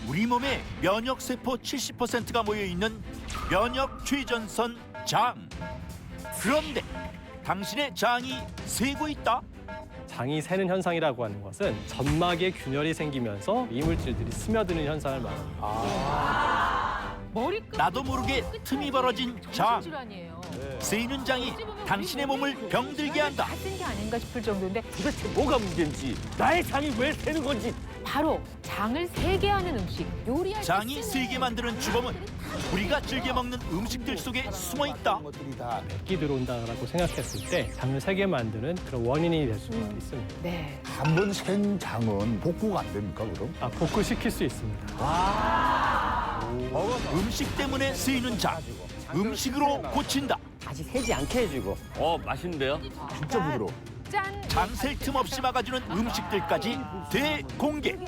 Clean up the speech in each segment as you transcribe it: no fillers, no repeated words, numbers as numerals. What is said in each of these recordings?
우리 몸의 면역 세포 70%가 모여 있는 면역 최전선 장. 그런데 당신의 장이 새고 있다? 장이 새는 현상이라고 하는 것은 점막에 균열이 생기면서 이물질들이 스며드는 현상을 말합니다. 머리끝 나도 모르게 틈이 벌어진 장. 질환이에요. 새이는 장이 당신의 몸을 병들게 한다. 쓴 게 아닌가 싶을 정도인데 도대체 뭐가 문제인지, 나의 장이 왜 새는 건지. 바로 장을 세게 하는 음식, 요리할 때 장이 쓰는 세게 만드는 주범은 우리가 즐겨 먹는 음식들 속에 숨어 있다. 맵기 들어온다고 생각했을 때 장을 새게 만드는 그런 원인이 될 수가 있습니다. 네. 한 번 센 장은 복구가 안 됩니까, 그럼? 복구시킬 수 있습니다. 음식 때문에 쓰이는 장. 음식으로 고친다. 다시 새지 않게 해주고. 맛있는데요? 진짜 부드러워. 짠. 장셀 틈 없이 막아주는 음식들까지 대공개.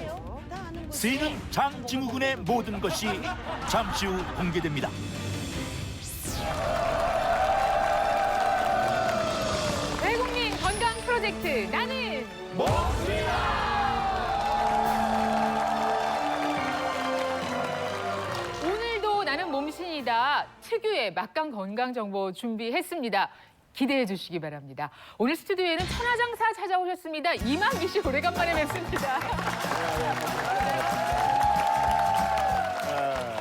새는 장 증후군의 모든 것이 잠시 후 공개됩니다. 대국민 건강 프로젝트 나는 오늘도 나는 몸신이다 특유의 막강 건강 정보 준비했습니다. 기대해 주시기 바랍니다. 오늘 스튜디오에는 천하장사 찾아오셨습니다. 이만기 씨 오래간만에 뵙습니다.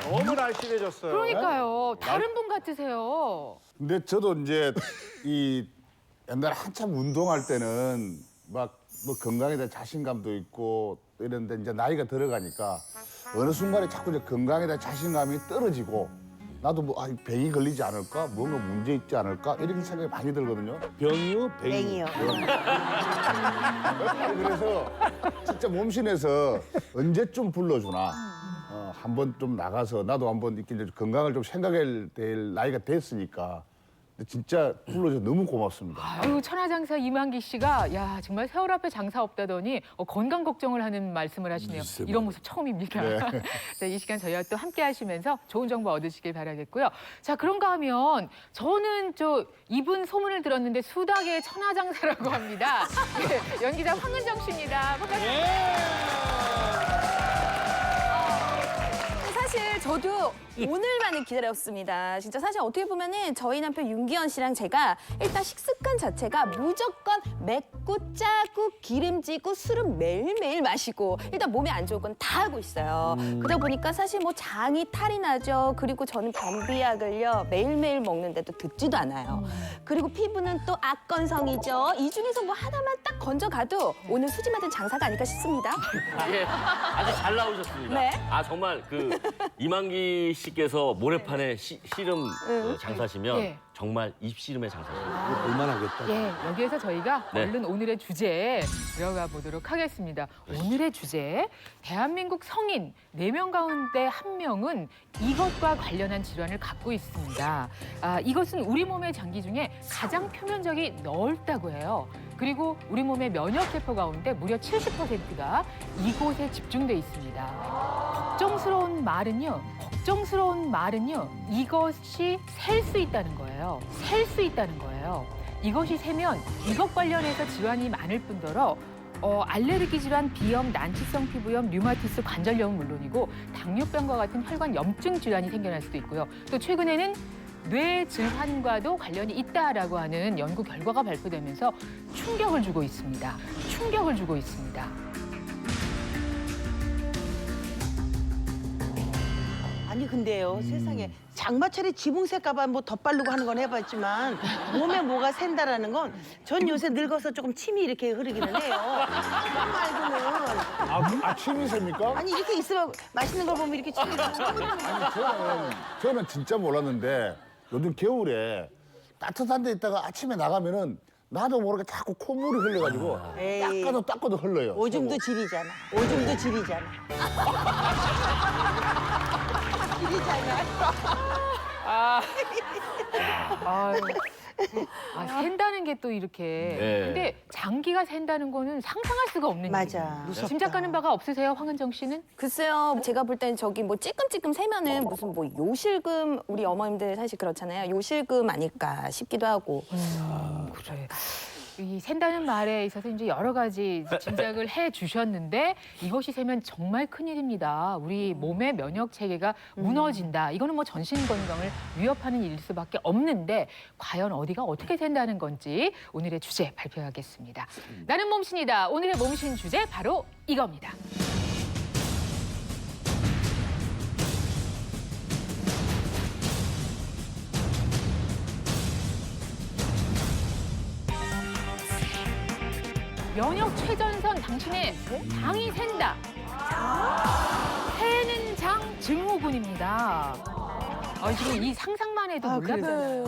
너무 날씬해졌어요. 그러니까요. 다른 분 같으세요. 근데 저도 이제 이 옛날에 한참 운동할 때는 막 뭐 건강에 대한 자신감도 있고 이런데 이제 나이가 들어가니까 어느 순간에 자꾸 이제 건강에 대한 자신감이 떨어지고 나도 뭐 병이 걸리지 않을까? 뭔가 문제 있지 않을까? 이런 생각이 많이 들거든요. 병이요? 뱅이요. 그래서 진짜 몸신에서 언제쯤 불러주나 한번 좀 나가서 나도 한번 이렇게 이제 건강을 좀 생각해야 될 나이가 됐으니까 근데 진짜 불러줘서 너무 고맙습니다. 아유, 천하장사 이만기 씨가 야 정말 세월 앞에 장사 없다더니 건강 걱정을 하는 말씀을 하시네요. 이런 모습 처음입니다. 네. 자, 이 시간 저희와 또 함께 하시면서 좋은 정보 얻으시길 바라겠고요. 자, 그런가 하면 저는 이분 소문을 들었는데 수닭의 천하장사라고 합니다. 네, 연기자 황은정 씨입니다. 반갑습니다. 사실 저도 오늘만을 기다렸습니다. 진짜 사실 어떻게 보면은 저희 남편 윤기현 씨랑 제가 일단 식습관 자체가 무조건 맵고 짜고 기름지고 술은 매일매일 마시고 일단 몸에 안 좋은 건 다 하고 있어요. 그러다 보니까 사실 뭐 장이 탈이 나죠. 그리고 저는 변비약을요 매일매일 먹는데도 듣지도 않아요. 그리고 피부는 또 악건성이죠. 이 중에서 뭐 하나만 딱 건져가도 오늘 수지 맞은 장사가 아닐까 싶습니다. 예, 아주 잘 나오셨습니다. 네. 정말 이만기 씨께서 모래판에 씨름 장사시면 예. 정말 입씨름의 장사십니다. 볼만하겠다. 예, 여기에서 저희가 네. 얼른 오늘의 주제에 들어가 보도록 하겠습니다. 오늘의 주제, 대한민국 성인 4명 가운데 1명은 이것과 관련한 질환을 갖고 있습니다. 이것은 우리 몸의 장기 중에 가장 표면적이 넓다고 해요. 그리고 우리 몸의 면역세포 가운데 무려 70%가 이곳에 집중돼 있습니다. 걱정스러운 말은요, 이것이 셀 수 있다는 거예요. 셀 수 있다는 거예요. 이것이 세면 이것 관련해서 질환이 많을 뿐더러 알레르기 질환, 비염, 난치성 피부염, 류마티스, 관절염은 물론이고 당뇨병과 같은 혈관 염증 질환이 생겨날 수도 있고요. 또 최근에는 뇌 질환과도 관련이 있다라고 하는 연구 결과가 발표되면서 충격을 주고 있습니다. 충격을 주고 있습니다. 아니 근데요 세상에 장마철에 지붕 셀까봐 뭐 덧바르고 하는 건 해봤지만 몸에 뭐가 샌다라는 건 전 요새 늙어서 조금 침이 이렇게 흐르기는 해요. 그건 말고는 아침이 셉니까? 아니 이렇게 있으면 맛있는 걸 보면 이렇게 침이 흐르는 거야. 저는 진짜 몰랐는데 요즘 겨울에 따뜻한 데 있다가 아침에 나가면은 나도 모르게 자꾸 콧물이 흘러가지고 에이. 닦아도 흘러요. 오줌도 질이잖아. 오줌도 질이잖아. 샌다는 게 또 이렇게. 네. 근데 장기가 샌다는 거는 상상할 수가 없는 맞아. 일이에요. 짐작 가는 바가 없으세요, 황은정 씨는? 글쎄요, 제가 볼 땐 저기 뭐 찔끔찔끔 세면은 무슨 뭐 요실금, 우리 어머님들 사실 그렇잖아요. 요실금 아닐까 싶기도 하고. 그래. 이 샌다는 말에 있어서 이제 여러 가지 짐작을 해 주셨는데 이것이 세면 정말 큰일입니다. 우리 몸의 면역 체계가 무너진다. 이거는 뭐 전신 건강을 위협하는 일일 수밖에 없는데 과연 어디가 어떻게 된다는 건지 오늘의 주제 발표하겠습니다. 나는 몸신이다. 오늘의 몸신 주제 바로 이겁니다. 면역 최전선 당신의 장이 샌다. 새는 장 증후군입니다. 지금 이 상상만 해도 놀랍잖아요.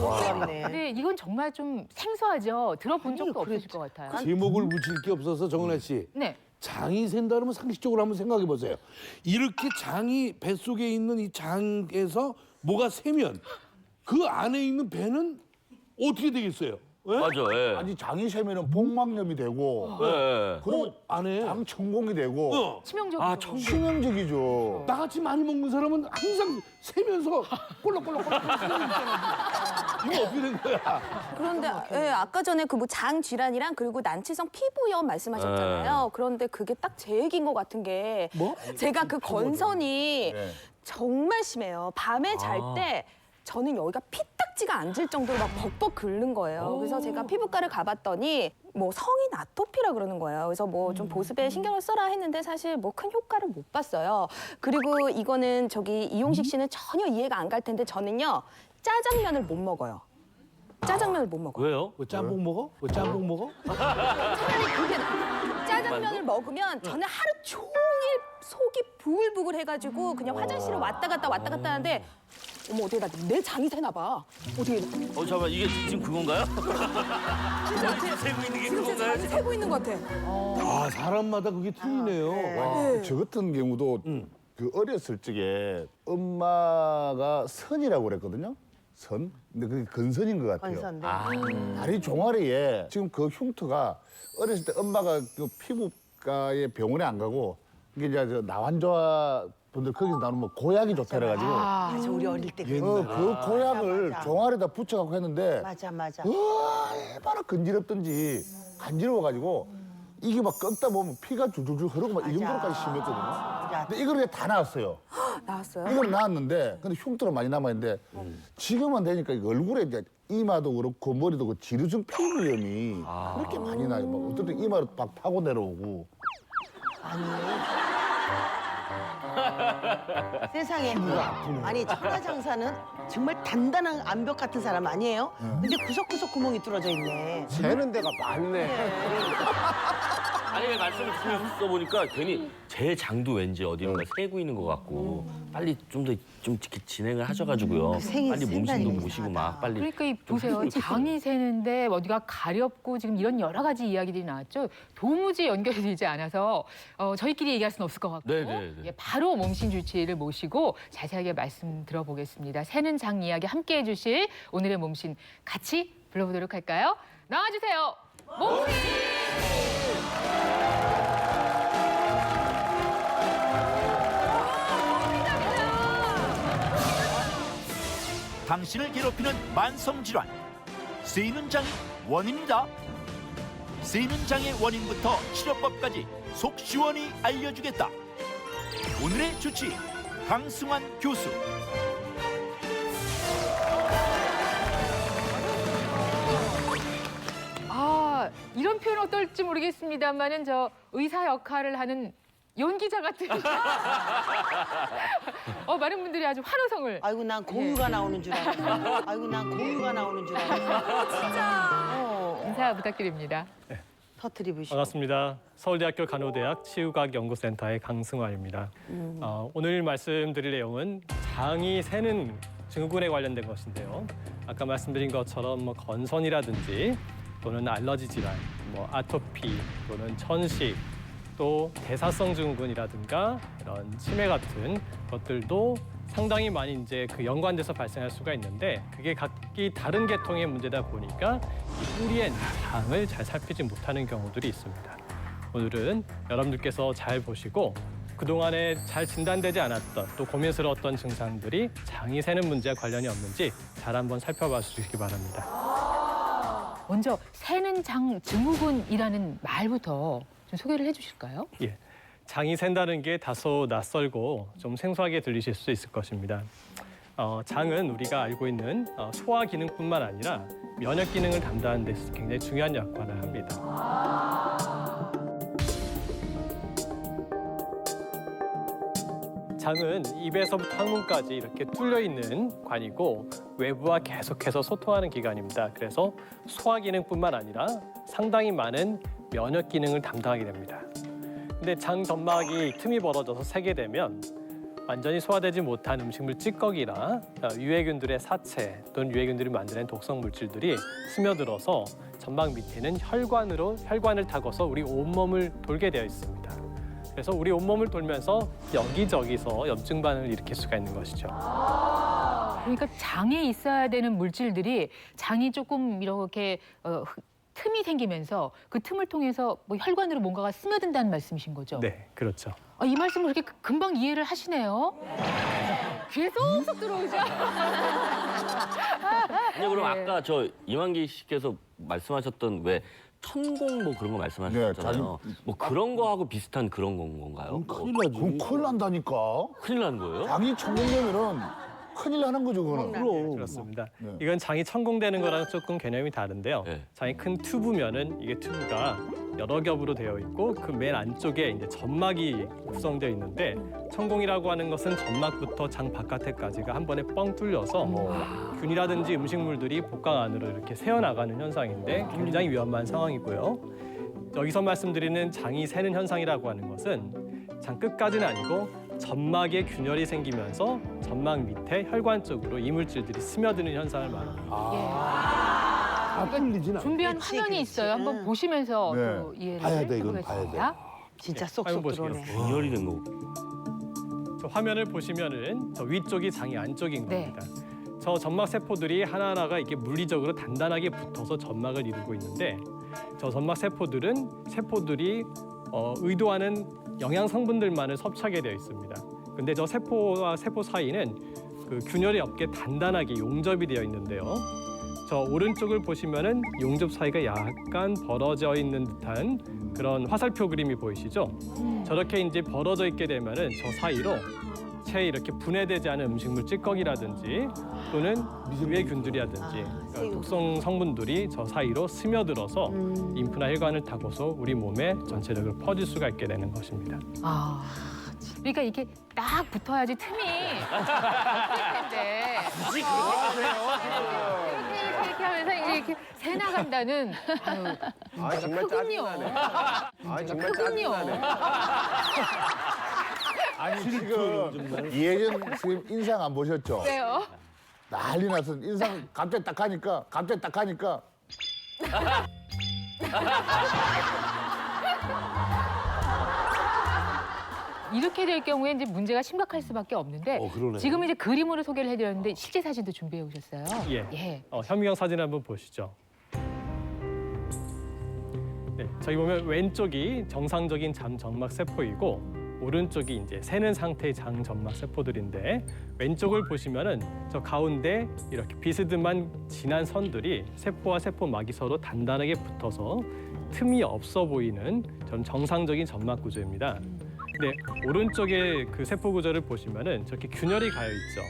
근데 이건 정말 좀 생소하죠. 들어본 적도 없으실 것 같아요. 제목을 붙일 게 없어서 정은혜 씨. 네. 장이 샌다 그러면 상식적으로 한번 생각해 보세요. 이렇게 장이 뱃속에 있는 이 장에서 뭐가 새면 그 안에 있는 배는 어떻게 되겠어요? 예? 맞아. 예. 아니 장이 세면은 복막염이 되고 예. 그럼 안에 장 천공이 되고 치명적이죠. 치명적이죠. 나같이 많이 먹는 사람은 항상 세면서 꼴록꼴록꼴록 이거 어떻게 된 거야? 그런데 예, 아까 전에 그 뭐 장 질환이랑 그리고 난치성 피부염 말씀하셨잖아요. 그런데 그게 딱 제 얘기인 것 같은 게 뭐? 제가 그 건선이 네. 정말 심해요. 밤에 잘 때 저는 여기가 피딱지가 앉을 정도로 막 벅벅 긁는 거예요. 그래서 제가 피부과를 가봤더니 뭐 성인 아토피라 그러는 거예요. 그래서 뭐 좀 보습에 신경을 써라 했는데 사실 뭐 큰 효과를 못 봤어요. 그리고 이거는 저기 이용식 씨는 전혀 이해가 안 갈 텐데 저는요 짜장면을 못 먹어요. 짜장면을 못 먹어요. 왜요? 뭐 짬뽕 먹어? 뭐 짬뽕 먹어? 차라리 그게 짜장면을 먹으면 저는 하루 종일 속이 부글부글 해가지고 그냥 화장실을 왔다 갔다 하는데 어머 어떻게 내 장이 새나 봐. 어떻게 잠깐만 이게 지금 그건가요? 진짜 세고 있는 게 진짜 그건가요? 장이 새고 있는 것 같아. 아 사람마다 그게 틀리네요. 저 같은 경우도 그 어렸을 적에 엄마가 선이라고 그랬거든요. 선? 근데 그게 근선인 것 같아요. 건선데. 다리 종아리에 지금 그 흉터가 어렸을 때 엄마가 그 피부과에 병원에 안 가고 이게 이제 저 나환자 분들 거기서 나오는 뭐 고약이 좋다 그래가지고 맞아, 우리 어릴 때 그 고약을 맞아. 종아리에다 붙여갖고 했는데 맞아. 얼마나 간지럽던지 간지러워가지고 이게 막 꺾다 보면 피가 줄줄줄 흐르고 막 이 정도로까지 심했거든요. 근데 이걸 다 나았어요. 나왔어요? 이걸 나았는데 근데 흉터가 많이 남아있는데 지금은 되니까 이거 얼굴에 이제 이마도 그렇고 머리도 그렇고 지루성 피부염이 그렇게 많이 나요. 막 어떨 때 이마로 막 파고 내려오고. 세상에 아니 천하장사는 정말 단단한 암벽 같은 사람 아니에요? 근데 구석구석 구멍이 뚫어져 있네. 새는 데가 많네. 아니 왜 말씀을 듣고 보니까 괜히 제 장도 왠지 어디론가 새고 있는 것 같고 빨리 좀 더 좀 진행을 하셔가지고요. 생이 빨리 몸신도 센다니 모시고 막 빨리. 그러니까 이 보세요. 장이 새는데 어디가 가렵고 지금 이런 여러 가지 이야기들이 나왔죠. 도무지 연결이 되지 않아서 저희끼리 얘기할 수는 없을 것 같고 네네네. 예, 바로 몸신 주치의를 모시고 자세하게 말씀 들어보겠습니다. 새는 장 이야기 함께해 주실 오늘의 몸신 같이 불러보도록 할까요? 나와주세요. 몸신! 당신을 괴롭히는 만성질환 쓰이는 장이 원인이다. 쓰이는 장의 원인부터 치료법까지 속 시원히 알려주겠다. 오늘의 주치 강승환 교수. 이런 표현 어떨지 모르겠습니다만은 저 의사 역할을 하는 연기자 같은 많은 분들이 아주 환호성을 아이고 난 고유가 나오는 줄 알았어. 아이고 난 고유가 나오는 줄 알았어. 진짜. 인사 부탁드립니다. 터트리부시고. 반갑습니다. 서울대학교 간호대학 치유과학연구센터의 강승환입니다. 오늘 말씀드릴 내용은 장이 새는 증후군에 관련된 것인데요. 아까 말씀드린 것처럼 뭐 건선이라든지 또는 알러지 질환, 뭐 아토피 또는 천식, 또 대사성 증후군이라든가 이런 치매 같은 것들도 상당히 많이 이제 그 연관돼서 발생할 수가 있는데 그게 각기 다른 계통의 문제다 보니까 이 뿌리의 장을 잘 살피지 못하는 경우들이 있습니다. 오늘은 여러분들께서 잘 보시고 그동안에 잘 진단되지 않았던 또 고민스러웠던 증상들이 장이 새는 문제와 관련이 없는지 잘 한번 살펴봐 주시기 바랍니다. 먼저 새는 장 증후군이라는 말부터 좀 소개를 해주실까요? 예. 장이 샌다는 게 다소 낯설고 좀 생소하게 들리실 수 있을 것입니다. 장은 우리가 알고 있는 소화 기능뿐만 아니라 면역 기능을 담당하는 데 있어서 굉장히 중요한 역할을 합니다. 장은 입에서부터 항문까지 이렇게 뚫려 있는 관이고 외부와 계속해서 소통하는 기관입니다. 그래서 소화 기능뿐만 아니라 상당히 많은 면역 기능을 담당하게 됩니다. 근데 장 점막이 틈이 벌어져서 새게 되면 완전히 소화되지 못한 음식물 찌꺼기나 유해균들의 사체 또는 유해균들이 만드는 독성 물질들이 스며들어서 점막 밑에는 혈관을 타고서 우리 온몸을 돌게 되어 있습니다. 그래서 우리 온몸을 돌면서 여기저기서 염증 반응을 일으킬 수가 있는 것이죠. 그러니까 장에 있어야 되는 물질들이 장이 조금 이렇게 틈이 생기면서 그 틈을 통해서 뭐 혈관으로 뭔가가 스며든다는 말씀이신 거죠? 네, 그렇죠. 이 말씀을 그렇게 금방 이해를 하시네요. 귀에 쏙쏙 들어오죠? 아니 그럼 네. 아까 저 이만기 씨께서 말씀하셨던 왜 천공 뭐 그런 거 말씀하셨잖아요. 뭐 그런 거하고 비슷한 그런 건가요? 큰일 나지. 그럼 큰일 난다니까. 큰일 나는 거예요? 장이 천공되면은 큰일 나는 거죠, 그거는. 그럼. 그렇습니다. 네. 이건 장이 천공되는 거랑 조금 개념이 다른데요. 네. 장이 큰 튜브면은 이게 튜브가 여러 겹으로 되어 있고 그 맨 안쪽에 이제 점막이 구성되어 있는데 천공이라고 하는 것은 점막부터 장 바깥에까지가 한 번에 뻥 뚫려서 균이라든지 음식물들이 복강 안으로 이렇게 새어나가는 현상인데 굉장히 위험한 상황이고요. 여기서 말씀드리는 장이 새는 현상이라고 하는 것은 장 끝까지는 아니고 점막에 균열이 생기면서 점막 밑에 혈관 쪽으로 이물질들이 스며드는 현상을 말합니다. 다 풀리진 않아. 준비한 그치, 화면이 그치. 있어요. 한번 보시면서 네. 또 이해를 봐야 돼, 이건 봐야 해보겠습니다. 진짜 화면 쏙쏙 들어오네. 보시겠어요? 균열이 된 거. 저 화면을 보시면은 저 위쪽이 장의 안쪽인 네. 겁니다. 저 점막 세포들이 하나하나가 이게 물리적으로 단단하게 붙어서 점막을 이루고 있는데 저 점막 세포들이 의도하는 영양 성분들만을 섭취하게 되어 있습니다. 근데 저 세포와 세포 사이는 그 균열이 없게 단단하게 용접이 되어 있는데요. 저 오른쪽을 보시면은 용접 사이가 약간 벌어져 있는 듯한 그런 화살표 그림이 보이시죠? 저렇게 이제 벌어져 있게 되면은 저 사이로 채 이렇게 분해되지 않은 음식물 찌꺼기라든지 또는 유해균들이라든지 그러니까 독성 성분들이 저 사이로 스며들어서 림프나 혈관을 타고서 우리 몸에 전체적으로 퍼질 수가 있게 되는 것입니다. 그러니까 이게 딱 붙어야지 틈이 없을 텐데. 이렇게 하면서 이렇게 새 나간다는 아 정말 크군요. 짜증나네. 아 정말 크군요. 짜증나네. 아니, 지금 이혜정 선생님 인상 안 보셨죠? 네요. 난리 났어. 인상 갑자기 딱 하니까 이렇게 될 경우에 이제 문제가 심각할 수밖에 없는데 그러네. 지금 이제 그림으로 소개를 해드렸는데 실제 사진도 준비해 오셨어요. 예. 현미경 사진 한번 보시죠. 네, 저기 보면 왼쪽이 정상적인 장 점막 세포이고 오른쪽이 이제 새는 상태의 장 점막 세포들인데 왼쪽을 보시면은 저 가운데 이렇게 비스듬한 진한 선들이 세포와 세포막이 서로 단단하게 붙어서 틈이 없어 보이는 전 정상적인 점막 구조입니다. 근데 오른쪽에 그 세포 구조를 보시면은 저렇게 균열이 가여 있죠.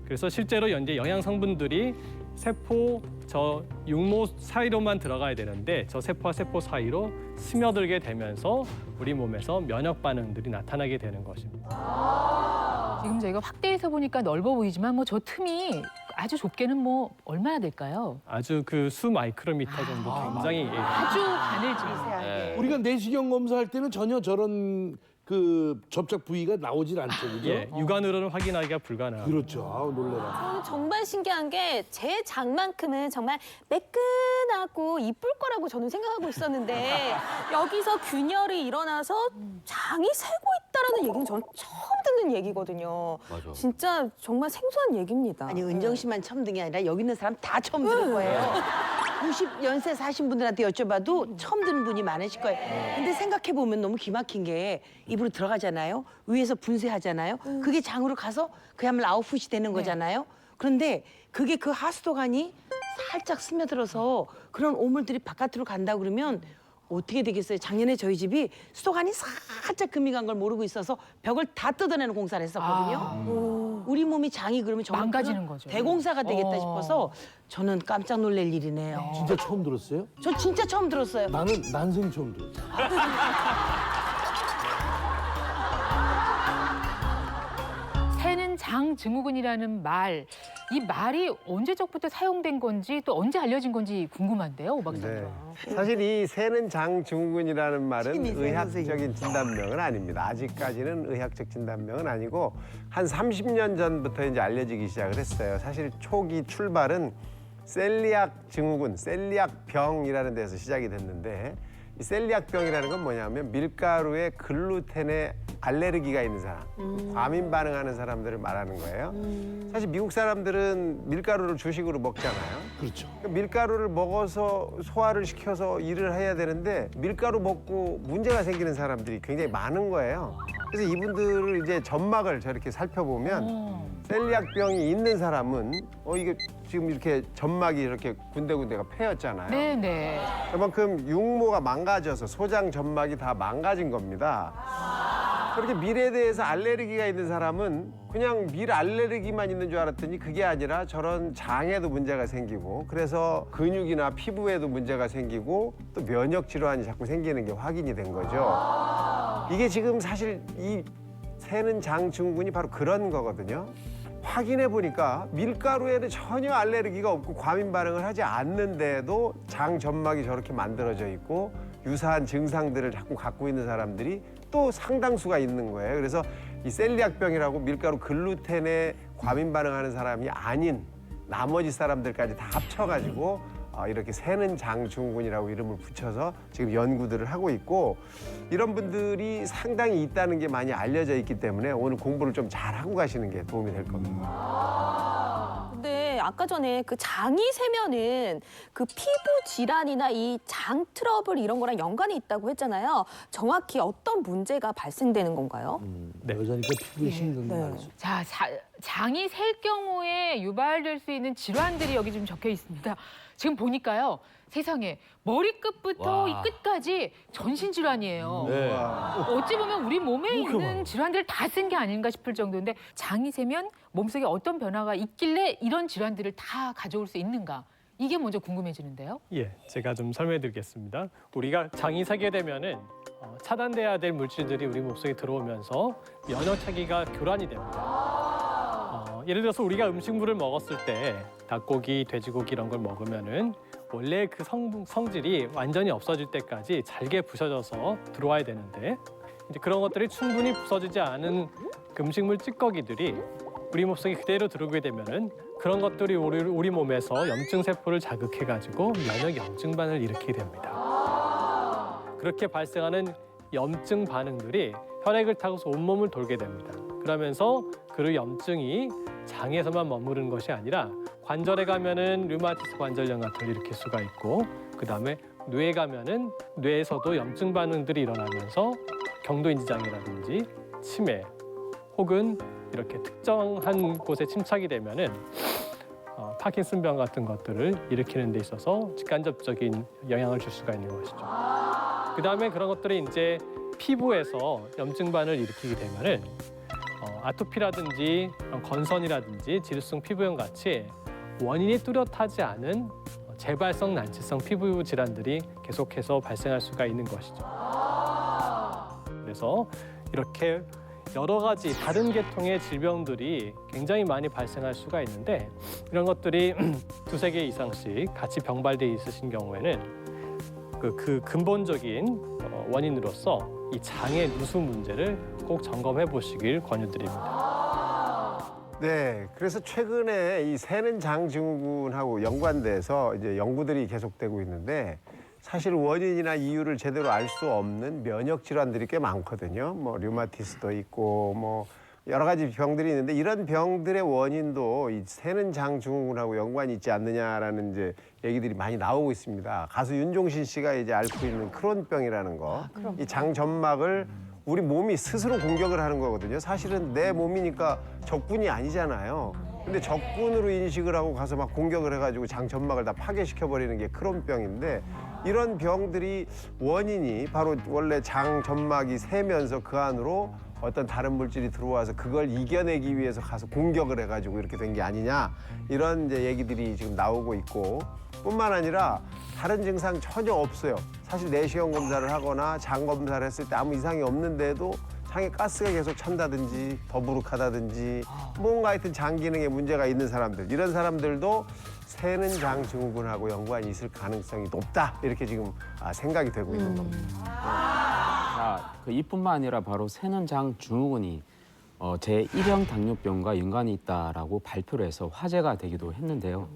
그래서 실제로 이제 영양 성분들이 세포 저 육모 사이로만 들어가야 되는데 저 세포와 세포 사이로 스며들게 되면서 우리 몸에서 면역 반응들이 나타나게 되는 것입니다. 지금 저희가 확대해서 보니까 넓어 보이지만 뭐 저 틈이 아주 좁게는 뭐 얼마나 될까요? 아주 그 수 마이크로미터 정도 굉장히 아주 바늘지. 네. 우리가 내시경 검사할 때는 전혀 저런 그 접착 부위가 나오질 않죠, 그죠? 예, 육안으로는 확인하기가 불가능합니다. 그렇죠. 아우 놀래라. 저는 정말 신기한 게 제 장만큼은 정말 매끈하고 이쁠 거라고 저는 생각하고 있었는데 여기서 균열이 일어나서 장이 새고 있다라는 얘기는 저는 처음 듣는 얘기거든요. 맞아. 진짜 정말 생소한 얘기입니다. 아니 은정 씨만 처음 든 게 아니라 여기 있는 사람 다 처음 들은 거예요. 90연세 사신 분들한테 여쭤봐도 처음 듣는 분이 많으실 거예요. 근데 생각해 보면 너무 기막힌 게 입으로 들어가잖아요. 위에서 분쇄하잖아요. 그게 장으로 가서 그야말로 아웃풋이 되는 거잖아요. 그런데 그게 그 하수도관이 살짝 스며들어서 그런 오물들이 바깥으로 간다 그러면 어떻게 되겠어요? 작년에 저희 집이 수도관이 살짝 금이 간 걸 모르고 있어서 벽을 다 뜯어내는 공사를 했었거든요. 우리 몸이 장이 그러면 정말 망가지는 그런 거죠. 대공사가 되겠다 싶어서 저는 깜짝 놀랄 일이네요. 진짜 처음 들었어요? 저 진짜 처음 들었어요. 나는 난생 처음 들었어. 새는 장증후군이라는 말, 이 말이 언제적부터 사용된 건지 또 언제 알려진 건지 궁금한데요, 오 박사님. 네. 사실 이 새는 장증후군이라는 말은 신이세요, 의학적인 진단명은 아닙니다. 아직까지는 의학적 진단명은 아니고 한 30년 전부터 이제 알려지기 시작을 했어요. 사실 초기 출발은 셀리악 증후군, 셀리악병이라는 데서 시작이 됐는데 이 셀리악병이라는 건 뭐냐면 밀가루에 글루텐에 알레르기가 있는 사람, 과민 반응하는 사람들을 말하는 거예요. 사실 미국 사람들은 밀가루를 주식으로 먹잖아요. 그렇죠. 밀가루를 먹어서 소화를 시켜서 일을 해야 되는데 밀가루 먹고 문제가 생기는 사람들이 굉장히 많은 거예요. 그래서 이분들을 이제 점막을 저렇게 살펴보면 셀리악병이 있는 사람은 이게 지금 이렇게 점막이 이렇게 군데군데가 패였잖아요. 네네. 그만큼 육모가 망가져서 소장 점막이 다 망가진 겁니다. 그렇게 밀에 대해서 알레르기가 있는 사람은 그냥 밀 알레르기만 있는 줄 알았더니 그게 아니라 저런 장에도 문제가 생기고 그래서 근육이나 피부에도 문제가 생기고 또 면역 질환이 자꾸 생기는 게 확인이 된 거죠. 이게 지금 사실 이 새는 장증후군이 바로 그런 거거든요. 확인해 보니까 밀가루에는 전혀 알레르기가 없고 과민 반응을 하지 않는데도 장 점막이 저렇게 만들어져 있고 유사한 증상들을 자꾸 갖고 있는 사람들이 또 상당수가 있는 거예요. 그래서 이 셀리악병이라고 밀가루 글루텐에 과민 반응하는 사람이 아닌 나머지 사람들까지 다 합쳐가지고 이렇게 새는 장증후군이라고 이름을 붙여서 지금 연구들을 하고 있고 이런 분들이 상당히 있다는 게 많이 알려져 있기 때문에 오늘 공부를 좀 잘하고 가시는 게 도움이 될 겁니다. 근데 아까 전에 그 장이 세면은 그 피부 질환이나 이 장 트러블 이런 거랑 연관이 있다고 했잖아요. 정확히 어떤 문제가 발생되는 건가요? 네. 여자니까 피부에 신경이 네. 많아서. 자, 장이 셀 경우에 유발될 수 있는 질환들이 여기 좀 적혀 있습니다. 지금 보니까요, 세상에 머리끝부터 와. 이 끝까지 전신 질환이에요. 네. 어찌 보면 우리 몸에 있는 질환들 다 쓴 게 아닌가 싶을 정도인데 장이 세면 몸속에 어떤 변화가 있길래 이런 질환들을 다 가져올 수 있는가? 이게 먼저 궁금해지는데요. 예, 제가 좀 설명해드리겠습니다. 우리가 장이 세게 되면은 차단돼야 될 물질들이 우리 몸속에 들어오면서 면역 체계가 교란이 됩니다. 예를 들어서 우리가 음식물을 먹었을 때 닭고기, 돼지고기 이런 걸 먹으면은 원래 그 성질이 완전히 없어질 때까지 잘게 부서져서 들어와야 되는데 이제 그런 것들이 충분히 부서지지 않은 그 음식물 찌꺼기들이 우리 몸속에 그대로 들어오게 되면은 그런 것들이 우리 몸에서 염증 세포를 자극해가지고 면역 염증 반응을 일으키게 됩니다. 그렇게 발생하는 염증 반응들이 혈액을 타고서 온몸을 돌게 됩니다. 그러면서 그 염증이 장에서만 머무르는 것이 아니라 관절에 가면은 류마티스 관절염 같은 걸 일으킬 수가 있고 그다음에 뇌에 가면은 뇌에서도 염증 반응들이 일어나면서 경도인지장애라든지 치매 혹은 이렇게 특정한 곳에 침착이 되면은 파킨슨병 같은 것들을 일으키는 데 있어서 직간접적인 영향을 줄 수가 있는 것이죠. 그다음에 그런 것들이 이제 피부에서 염증 반응을 일으키게 되면은 아토피라든지 건선이라든지 지루성 피부염 같이 원인이 뚜렷하지 않은 재발성 난치성 피부 질환들이 계속해서 발생할 수가 있는 것이죠. 그래서 이렇게 여러 가지 다른 계통의 질병들이 굉장히 많이 발생할 수가 있는데 이런 것들이 두세 개 이상씩 같이 병발돼 있으신 경우에는 그 근본적인 원인으로서 이 장의 누수 문제를 꼭 점검해 보시길 권유드립니다. 네, 그래서 최근에 이 새는 장증후군하고 연관돼서 이제 연구들이 계속되고 있는데 사실 원인이나 이유를 제대로 알 수 없는 면역 질환들이 꽤 많거든요. 뭐 류마티스도 있고 뭐 여러 가지 병들이 있는데 이런 병들의 원인도 이 새는 장증후군하고 연관이 있지 않느냐라는 이제 얘기들이 많이 나오고 있습니다. 가수 윤종신 씨가 이제 앓고 있는 크론병이라는 거, 이 장 점막을 우리 몸이 스스로 공격을 하는 거거든요. 사실은 내 몸이니까 적군이 아니잖아요. 근데 적군으로 인식을 하고 가서 막 공격을 해가지고 장 점막을 다 파괴시켜버리는 게 크론병인데 이런 병들이 원인이 바로 원래 장 점막이 새면서 그 안으로 어떤 다른 물질이 들어와서 그걸 이겨내기 위해서 가서 공격을 해가지고 이렇게 된 게 아니냐 이런 이제 얘기들이 지금 나오고 있고 뿐만 아니라 다른 증상 전혀 없어요. 사실 내시경 검사를 하거나 장 검사를 했을 때 아무 이상이 없는데도 장에 가스가 계속 찬다든지 더부룩하다든지 뭔가 하여튼 장 기능에 문제가 있는 사람들 이런 사람들도 새는 장 증후군하고 연관이 있을 가능성이 높다 이렇게 지금 생각이 되고 있는 겁니다. 자, 이뿐만 아니라 바로 새는 장 증후군이 제1형 당뇨병과 연관이 있다라고 발표를 해서 화제가 되기도 했는데요.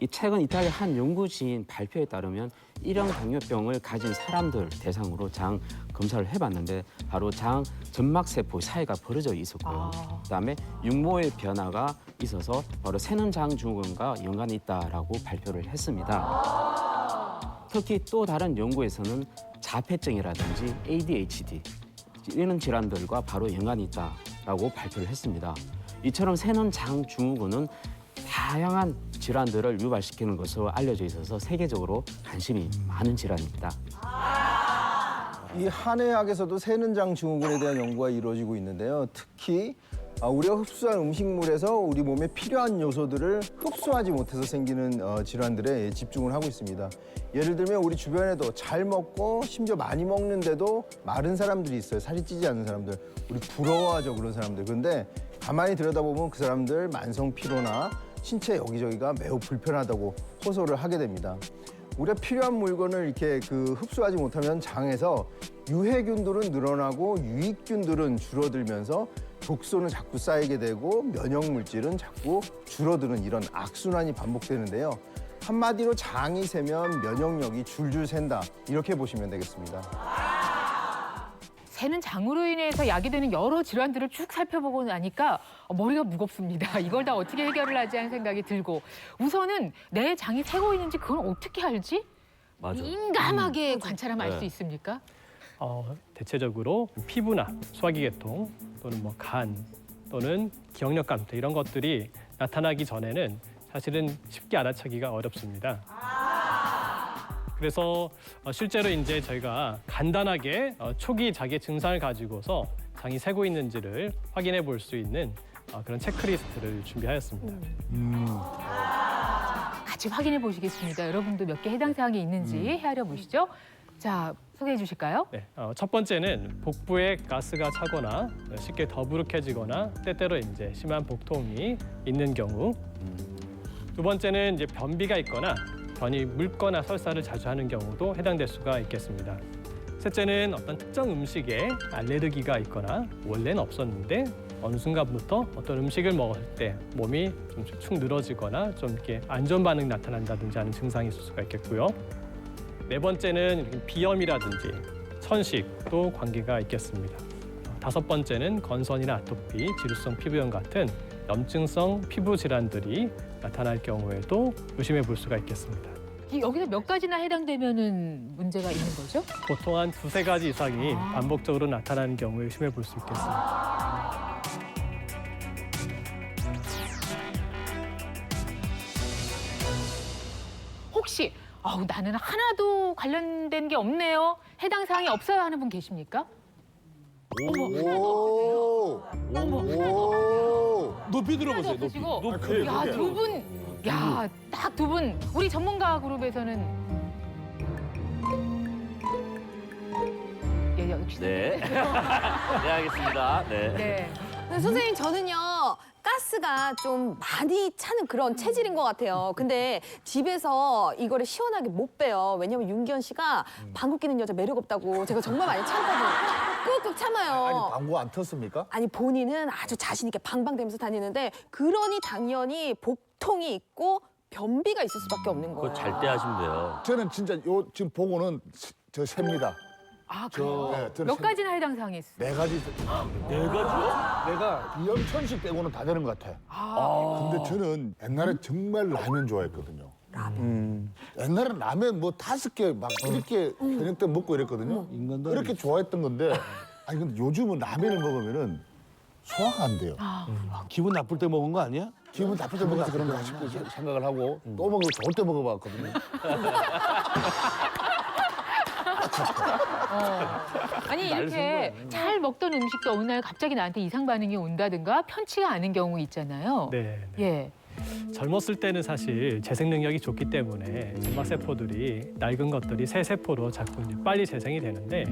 이 최근 이탈리아 한 연구진 발표에 따르면 1형 당뇨병을 가진 사람들 대상으로 장 검사를 해봤는데 바로 장 점막세포 사이가 벌어져 있었고요. 그다음에 육모의 변화가 있어서 바로 새는 장 증후군과 연관이 있다라고 발표를 했습니다. 특히 또 다른 연구에서는 자폐증이라든지 ADHD 이런 질환들과 바로 연관이 있다라고 발표를 했습니다. 이처럼 새는 장 증후군은 다양한 질환들을 유발시키는 것으로 알려져 있어서 세계적으로 관심이 많은 질환입니다. 이 한의학에서도 새는 장 증후군에 대한 연구가 이루어지고 있는데요. 특히 우리가 흡수한 음식물에서 우리 몸에 필요한 요소들을 흡수하지 못해서 생기는 질환들에 집중을 하고 있습니다. 예를 들면 우리 주변에도 잘 먹고 심지어 많이 먹는데도 마른 사람들이 있어요. 살이 찌지 않는 사람들. 우리 부러워하죠, 그런 사람들. 그런데 가만히 들여다보면 그 사람들 만성 피로나 신체 여기저기가 매우 불편하다고 호소를 하게 됩니다. 우리가 필요한 물건을 이렇게 흡수하지 못하면 장에서 유해균들은 늘어나고 유익균들은 줄어들면서 독소는 자꾸 쌓이게 되고 면역 물질은 자꾸 줄어드는 이런 악순환이 반복되는데요. 한마디로 장이 새면 면역력이 줄줄 샌다 이렇게 보시면 되겠습니다. 새는 장으로 인해서 야기되는 여러 질환들을 쭉 살펴보고 나니까 머리가 무겁습니다. 이걸 다 어떻게 해결을 하지 하는 생각이 들고 우선은 내 장이 새고 있는지 그건 어떻게 알지? 맞아. 민감하게 관찰하면 알 수 있습니까? 대체적으로 피부나 소화기계통 또는 뭐 간 또는 기억력 감퇴 이런 것들이 나타나기 전에는 사실은 쉽게 알아차기가 어렵습니다. 그래서 실제로 이제 저희가 간단하게 초기 자기 증상을 가지고서 장이 새고 있는지를 확인해 볼 수 있는 그런 체크리스트를 준비하였습니다. 같이 확인해 보시겠습니다. 여러분도 몇 개 해당 사항이 있는지 헤아려 보시죠. 자, 소개해 주실까요? 네, 첫 번째는 복부에 가스가 차거나 쉽게 더부룩해지거나 때때로 이제 심한 복통이 있는 경우. 두 번째는 이제 변비가 있거나 변이 묽거나 설사를 자주 하는 경우도 해당될 수가 있겠습니다. 셋째는 어떤 특정 음식에 알레르기가 있거나 원래는 없었는데 어느 순간부터 어떤 음식을 먹을 때 몸이 좀 축 늘어지거나 좀 이렇게 안 좋은 반응이 나타난다든지 하는 증상이 있을 수가 있겠고요. 네 번째는 비염이라든지 천식도 관계가 있겠습니다. 다섯 번째는 건선이나 아토피, 지루성 피부염 같은 염증성 피부 질환들이 나타날 경우에도 의심해 볼 수가 있겠습니다. 여기서 몇 가지나 해당되면은 문제가 있는 거죠? 보통 한 두세 가지 이상이 반복적으로 나타나는 경우에 의심해 볼 수 있겠습니다. 혹시 나는 하나도 관련된 게 없네요. 해당 사항이 없어요 하는 분 계십니까? 오. 높이 들어보세요. 높이. 보시고 야, 두 분, 야, 딱 두 분. 우리 전문가 그룹에서는 역시 네. 네, 알겠습니다. 네. 네. 근데 선생님 저는요 가스가 좀 많이 차는 그런 체질인 것 같아요. 근데 집에서 이거를 시원하게 못 빼요. 왜냐면 윤기현 씨가 방구 끼는 여자 매력 없다고 제가 정말 많이 참거든요. 꾹꾹 참아요. 아니 방구 안 텄습니까? 아니 본인은 아주 자신 있게 방방대면서 다니는데 그러니 당연히 복통이 있고 변비가 있을 수밖에 없는 거예요. 그거 잘 때 하시면 돼요. 저는 진짜 지금 보고는 저 셉니다. 아, 그래요? 네, 저는 몇 가지나 해당 사항이 있어요? 네 가지. 네 가지요? 내가 비염천식 빼고는 다 되는 것 같아. 근데 저는 옛날에 정말 라면 좋아했거든요. 옛날에 라면 뭐 5개 막 이렇게 저녁 때 먹고 이랬거든요. 그렇게 좋아했던 건데 아니 근데 요즘은 라면을 먹으면은 소화가 안 돼요. 기분 나쁠 때 먹은 거 아니야? 기분 나쁠 때 먹어서 그런 거 싶고 생각을 하고 또 먹으면 좋을 때 먹어봤거든요. 아니 이렇게 잘 먹던 음식도 어느 날 갑자기 나한테 이상 반응이 온다든가 편치가 않은 경우 있잖아요. 네. 예. 젊었을 때는 사실 재생 능력이 좋기 때문에 점막 세포들이 낡은 것들이 새 세포로 자꾸 이제 빨리 재생이 되는데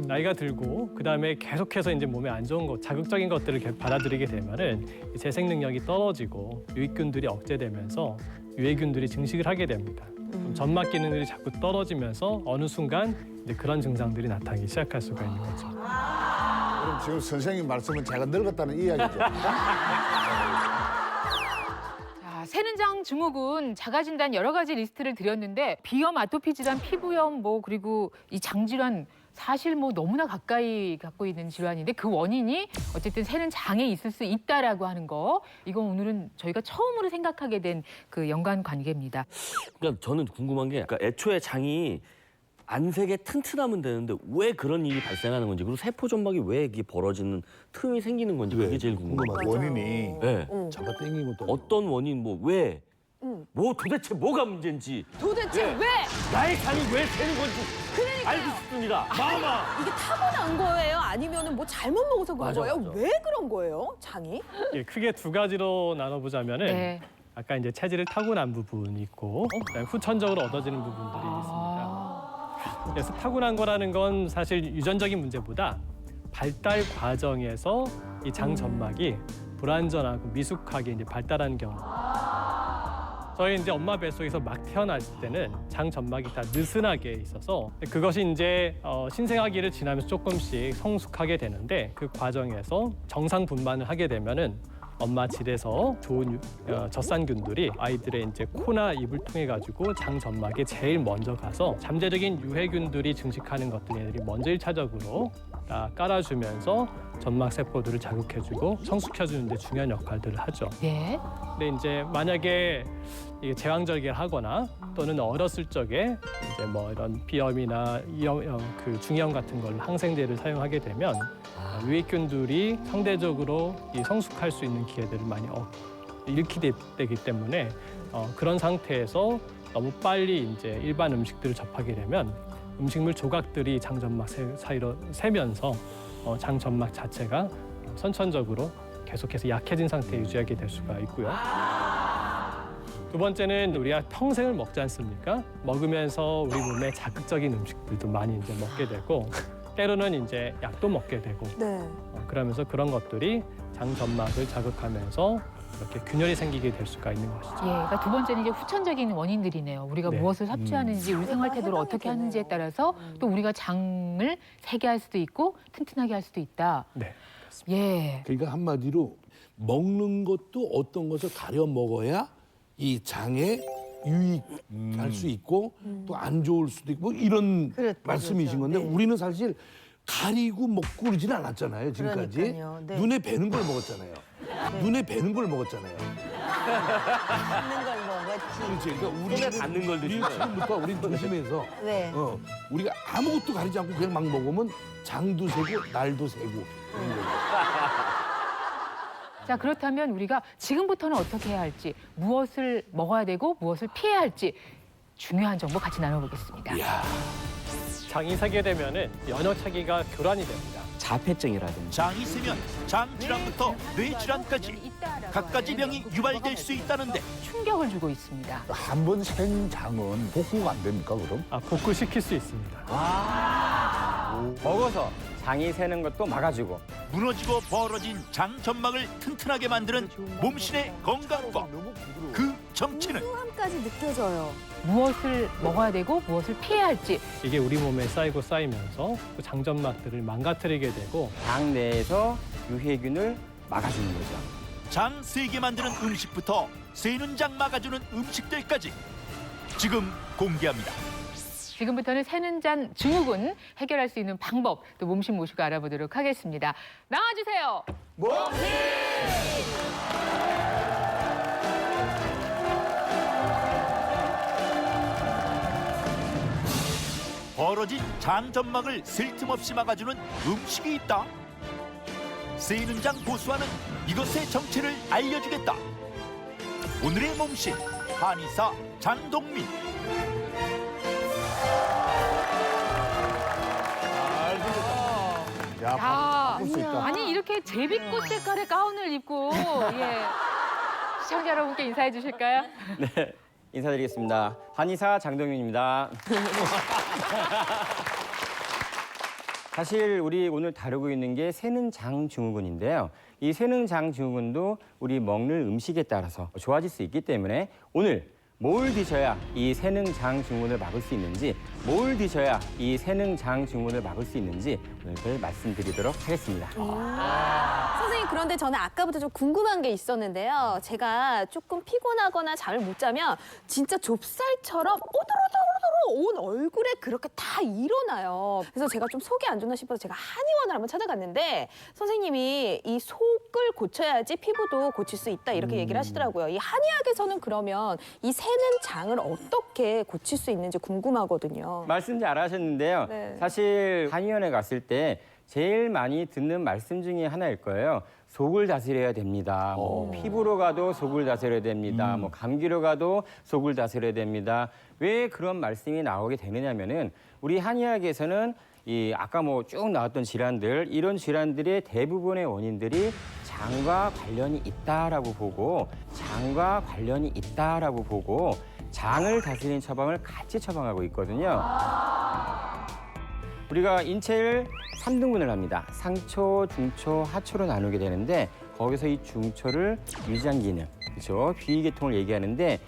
나이가 들고 그다음에 계속해서 이제 몸에 안 좋은 것, 자극적인 것들을 이렇게 받아들이게 되면은 이 재생 능력이 떨어지고 유익균들이 억제되면서 유해균들이 증식을 하게 됩니다. 그럼 점막 기능들이 자꾸 떨어지면서 어느 순간 이제 그런 증상들이 나타나기 시작할 수가 있는 거죠. 그럼 지금 선생님 말씀은 제가 늙었다는 이야기죠. 자, 새는장 증후군 자가 진단 여러 가지 리스트를 드렸는데 비염, 아토피 질환, 피부염 뭐 그리고 이 장 질환 사실 뭐 너무나 가까이 갖고 있는 질환인데 그 원인이 어쨌든 새는 장에 있을 수 있다라고 하는 거 이건 오늘은 저희가 처음으로 생각하게 된 그 연관 관계입니다. 그러니까 저는 궁금한 게 그러니까 애초에 장이 안색에 튼튼하면 되는데 왜 그런 일이 발생하는 건지 그리고 세포 점막이 왜 이게 벌어지는 틈이 생기는 건지 그게 제일 궁금해요. 원인이 네. 잡아당기고 또 어떤 원인 뭐 왜? 뭐 도대체 뭐가 문제인지 도대체 예. 왜? 나의 장이 왜 새는 건지 알고 싶습니다. 마마. 이게 타고난 거예요? 아니면 뭐 잘못 먹어서 그런 맞아, 거예요? 맞아. 왜 그런 거예요? 장이? 예, 크게 두 가지로 나눠보자면은 네. 아까 이제 체질을 타고난 부분이 있고 그다음에 후천적으로 얻어지는 부분들이 있습니다. 그래서 타고난 거라는 건 사실 유전적인 문제보다 발달 과정에서 이 장 점막이 불완전하고 미숙하게 이제 발달하는 경우. 저희 이제 엄마 뱃속에서 막 태어났을 때는 장 점막이 다 느슨하게 있어서 그것이 이제 신생아기를 지나면서 조금씩 성숙하게 되는데 그 과정에서 정상 분만을 하게 되면은 엄마 질에서 좋은 젖산균들이 아이들의 이제 코나 입을 통해 가지고 장 점막에 제일 먼저 가서 잠재적인 유해균들이 증식하는 것들이 애들이 먼저 1차적으로 다 깔아주면서 점막 세포들을 자극해주고 성숙해주는 데 중요한 역할들을 하죠. 예. 근데 이제 만약에 이게 제왕절개하거나 또는 어렸을 적에 이제 뭐 이런 비염이나 그 중이염 같은 걸 항생제를 사용하게 되면 유익균들이 상대적으로 이 성숙할 수 있는 기회들을 많이 잃게 되기 때문에 그런 상태에서 너무 빨리 이제 일반 음식들을 접하게 되면 음식물 조각들이 장점막 사이로 새면서 장점막 자체가 선천적으로 계속해서 약해진 상태에 유지하게 될 수가 있고요. 두 번째는 우리가 평생을 먹지 않습니까? 먹으면서 우리 몸에 자극적인 음식들도 많이 이제 먹게 되고 때로는 이제 약도 먹게 되고 네. 그러면서 그런 것들이 장 점막을 자극하면서 이렇게 균열이 생기게 될 수가 있는 것이죠. 예, 그러니까 두 번째는 이제 후천적인 원인들이네요. 우리가 네. 무엇을 섭취하는지, 우리 생활 태도를 어떻게 하는지에 따라서 또 우리가 장을 세게 할 수도 있고 튼튼하게 할 수도 있다. 네. 예. 그러니까 한마디로 먹는 것도 어떤 것을 가려 먹어야 이 장에 유익할 수 있고 또 안 좋을 수도 있고 뭐 이런 그렇죠, 말씀이신 건데 네. 우리는 사실 가리고 먹고 그러지는 않았잖아요 지금까지. 그러니까요, 네. 눈에 뵈는 걸 먹었잖아요. 눈에 뵈는 걸 먹었잖아요. 먹는 걸 먹었지. 그렇지. 그러니까 손에 닿는 걸 우리 드시면 지금부터 우리 조심해서 네. 우리가 아무것도 가리지 않고 그냥 막 먹으면 장도 세고 날도 세고 그런 거예요. 자, 그렇다면 우리가 지금부터는 어떻게 해야 할지, 무엇을 먹어야 되고 무엇을 피해야 할지 중요한 정보 같이 나눠보겠습니다. 장이 세게 되면은 연역차기가 교란이 됩니다. 자폐증이라든지 장이 세면 장 질환부터 뇌 질환까지 갖가지 병이 유발될 수 있다는데 충격을 주고 있습니다. 한 번 생 장은 복구가 안 됩니까 그럼? 복구시킬 수 있습니다. 먹어서 장이 새는 것도 막아주고 무너지고 벌어진 장 점막을 튼튼하게 만드는 몸신의 건강법. 그 정체는 소함까지 느껴져요. 무엇을 먹어야 되고 무엇을 피해야 할지 이게 우리 몸에 쌓이고 쌓이면서 그 장점막들을 망가뜨리게 되고 장 내에서 유해균을 막아주는 거죠. 장 세게 만드는 음식부터 새는 장 막아주는 음식들까지 지금 공개합니다. 지금부터는 새는 장 증후군 해결할 수 있는 방법 또 몸신 모시고 알아보도록 하겠습니다. 나와주세요. 벌어진 장 점막을 쓸 틈 없이 막아주는 음식이 있다. 새는 장 고수와는 이것의 정체를 알려주겠다. 오늘의 몸신 한의사 장동민. 야, 바꿀 수 있다. 아니 이렇게 제비꽃 색깔의 가운을 입고 시청자 여러분께 인사해 주실까요? 네, 인사드리겠습니다. 한의사 장동윤입니다. 사실 우리 오늘 다루고 있는 게 세는장증후군인데요. 이 세는장증후군도 우리 먹는 음식에 따라서 좋아질 수 있기 때문에 오늘 뭘 드셔야 이 세능장증후군을 막을 수 있는지, 뭘 드셔야 이 세능장증후군을 막을 수 있는지 오늘 그걸 말씀드리도록 하겠습니다. 선생님, 그런데 저는 아까부터 좀 궁금한 게 있었는데요. 제가 조금 피곤하거나 잠을 못 자면 진짜 좁쌀처럼 오도로도로도로 온 얼굴에 그렇게 다 일어나요. 그래서 제가 좀 속이 안 좋나 싶어서 제가 한의원을 한번 찾아갔는데 선생님이 이 속을 고쳐야지 피부도 고칠 수 있다 이렇게 얘기를 하시더라고요. 이 한의학에서는 그러면 이 세는장을 어떻게 고칠 수 있는지 궁금하거든요. 말씀 잘 하셨는데요. 네. 사실 한의원에 갔을 때 제일 많이 듣는 말씀 중에 하나일 거예요. 속을 다스려야 됩니다. 뭐 피부로 가도 속을 다스려야 됩니다. 뭐 감기로 가도 속을 다스려야 됩니다. 왜 그런 말씀이 나오게 되느냐면은 우리 한의학에서는 이 아까 뭐 쭉 나왔던 질환들, 이런 질환들의 대부분의 원인들이 장과 관련이 있다라고 보고, 장과 관련이 있다라고 보고 장을 다스리는 처방을 같이 처방하고 있거든요. 우리가 인체를 3등분을 합니다. 상초, 중초, 하초로 나누게 되는데 거기서 이 중초를 위장 기능, 그렇죠? 비위계통을 얘기하는데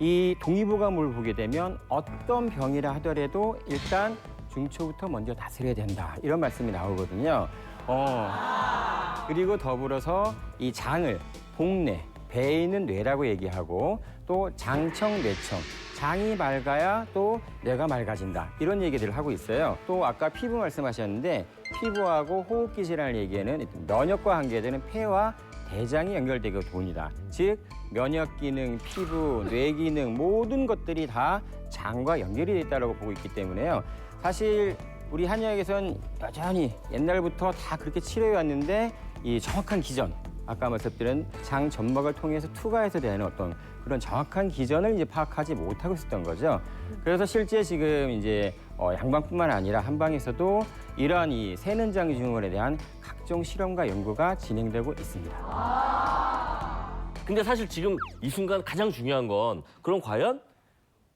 이 동의보감을 보게 되면 어떤 병이라 하더라도 일단 중초부터 먼저 다스려야 된다. 이런 말씀이 나오거든요. 그리고 더불어서 이 장을 복내, 배에 있는 뇌라고 얘기하고 또 장청, 뇌청, 장이 맑아야 또 뇌가 맑아진다. 이런 얘기들을 하고 있어요. 또 아까 피부 말씀하셨는데 피부하고 호흡기 질환을 얘기하는 면역과 관계되는 폐와 대장이 연결되고 돕니다. 즉 면역 기능, 피부, 뇌 기능 모든 것들이 다 장과 연결이 돼 있다고 보고 있기 때문에요. 사실 우리 한의학에서는 여전히 옛날부터 다 그렇게 치료해 왔는데 이 정확한 기전, 아까 말씀드린 장 점막을 통해서 투과해서 되는 어떤 그런 정확한 기전을 이제 파악하지 못하고 있었던 거죠. 그래서 실제 지금 이제 양방뿐만 아니라 한방에서도 이러한 이 세는장 증후군에 대한 각종 실험과 연구가 진행되고 있습니다. 근데 사실 지금 이 순간 가장 중요한 건 그럼 과연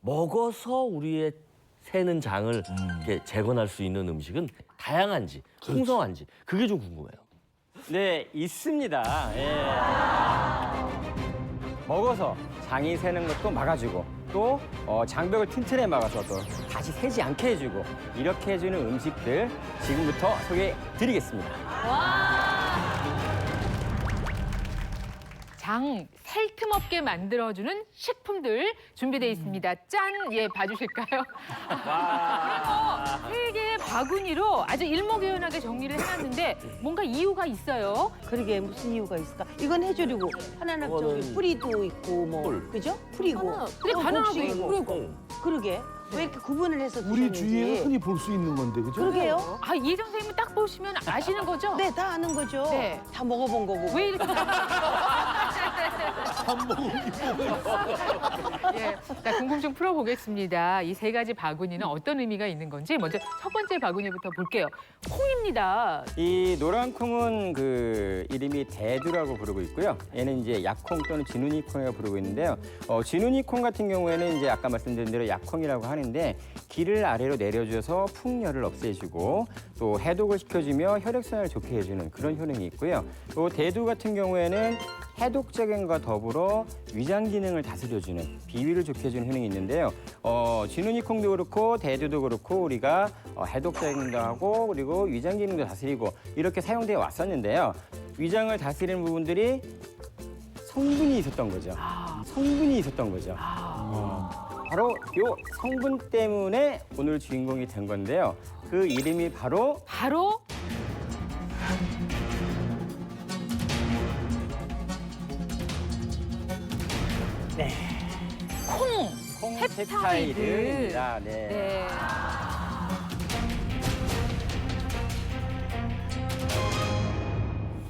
먹어서 우리의 새는 장을 이렇게 재건할 수 있는 음식은 다양한지, 풍성한지 그게 좀 궁금해요. 네, 있습니다. 예. 먹어서 장이 새는 것도 막아주고 또 장벽을 튼튼히 막아서 또 다시 새지 않게 해주고 이렇게 해주는 음식들 지금부터 소개해 드리겠습니다. 장 셀 틈 없게 만들어주는 식품들 준비되어 있습니다. 짠! 예, 봐주실까요? 그리고 세 개의 바구니로 아주 일목요연하게 정리를 해놨는데 뭔가 이유가 있어요. 그러게 무슨 이유가 있을까? 이건 해조류고 하나는 저기 뿌리도 있고 뭐 그죠? 뿌리고 근데 바나나도 곡식이고. 있고. 그리고 그러게 왜 이렇게 구분을 해서 우리 드셨는지. 주위에서 흔히 볼 수 있는 건데, 그죠? 그러게요. 아, 이혜정 선생님은 딱 보시면 아시는 거죠? 네, 다 아는 거죠. 네. 다 먹어본 거고. 왜 이렇게 예, 자, 궁금증 풀어보겠습니다. 이 세 가지 바구니는 어떤 의미가 있는 건지 먼저 첫 번째 바구니부터 볼게요. 콩입니다. 이 노란 콩은 그 이름이 대두라고 부르고 있고요. 얘는 이제 약콩 또는 진우니콩이라고 부르고 있는데요. 진우니콩 같은 경우에는 이제 아까 말씀드린 대로 약콩이라고 하는데 기를 아래로 내려줘서 풍열을 없애주고 또 해독을 시켜주며 혈액순환을 좋게 해주는 그런 효능이 있고요. 또 대두 같은 경우에는 해독작용과 더불어 위장 기능을 다스려주는 비위를 좋게 해주는 효능이 있는데요. 진우니콩도 그렇고 대두도 그렇고 우리가 해독작용도 하고 그리고 위장 기능도 다스리고 이렇게 사용되어 왔었는데요. 위장을 다스리는 부분들이 성분이 있었던 거죠. 성분이 있었던 거죠. 바로 요 성분 때문에 오늘 주인공이 된 건데요. 그 이름이 바로 콩 펩타이드입니다. 네. 네.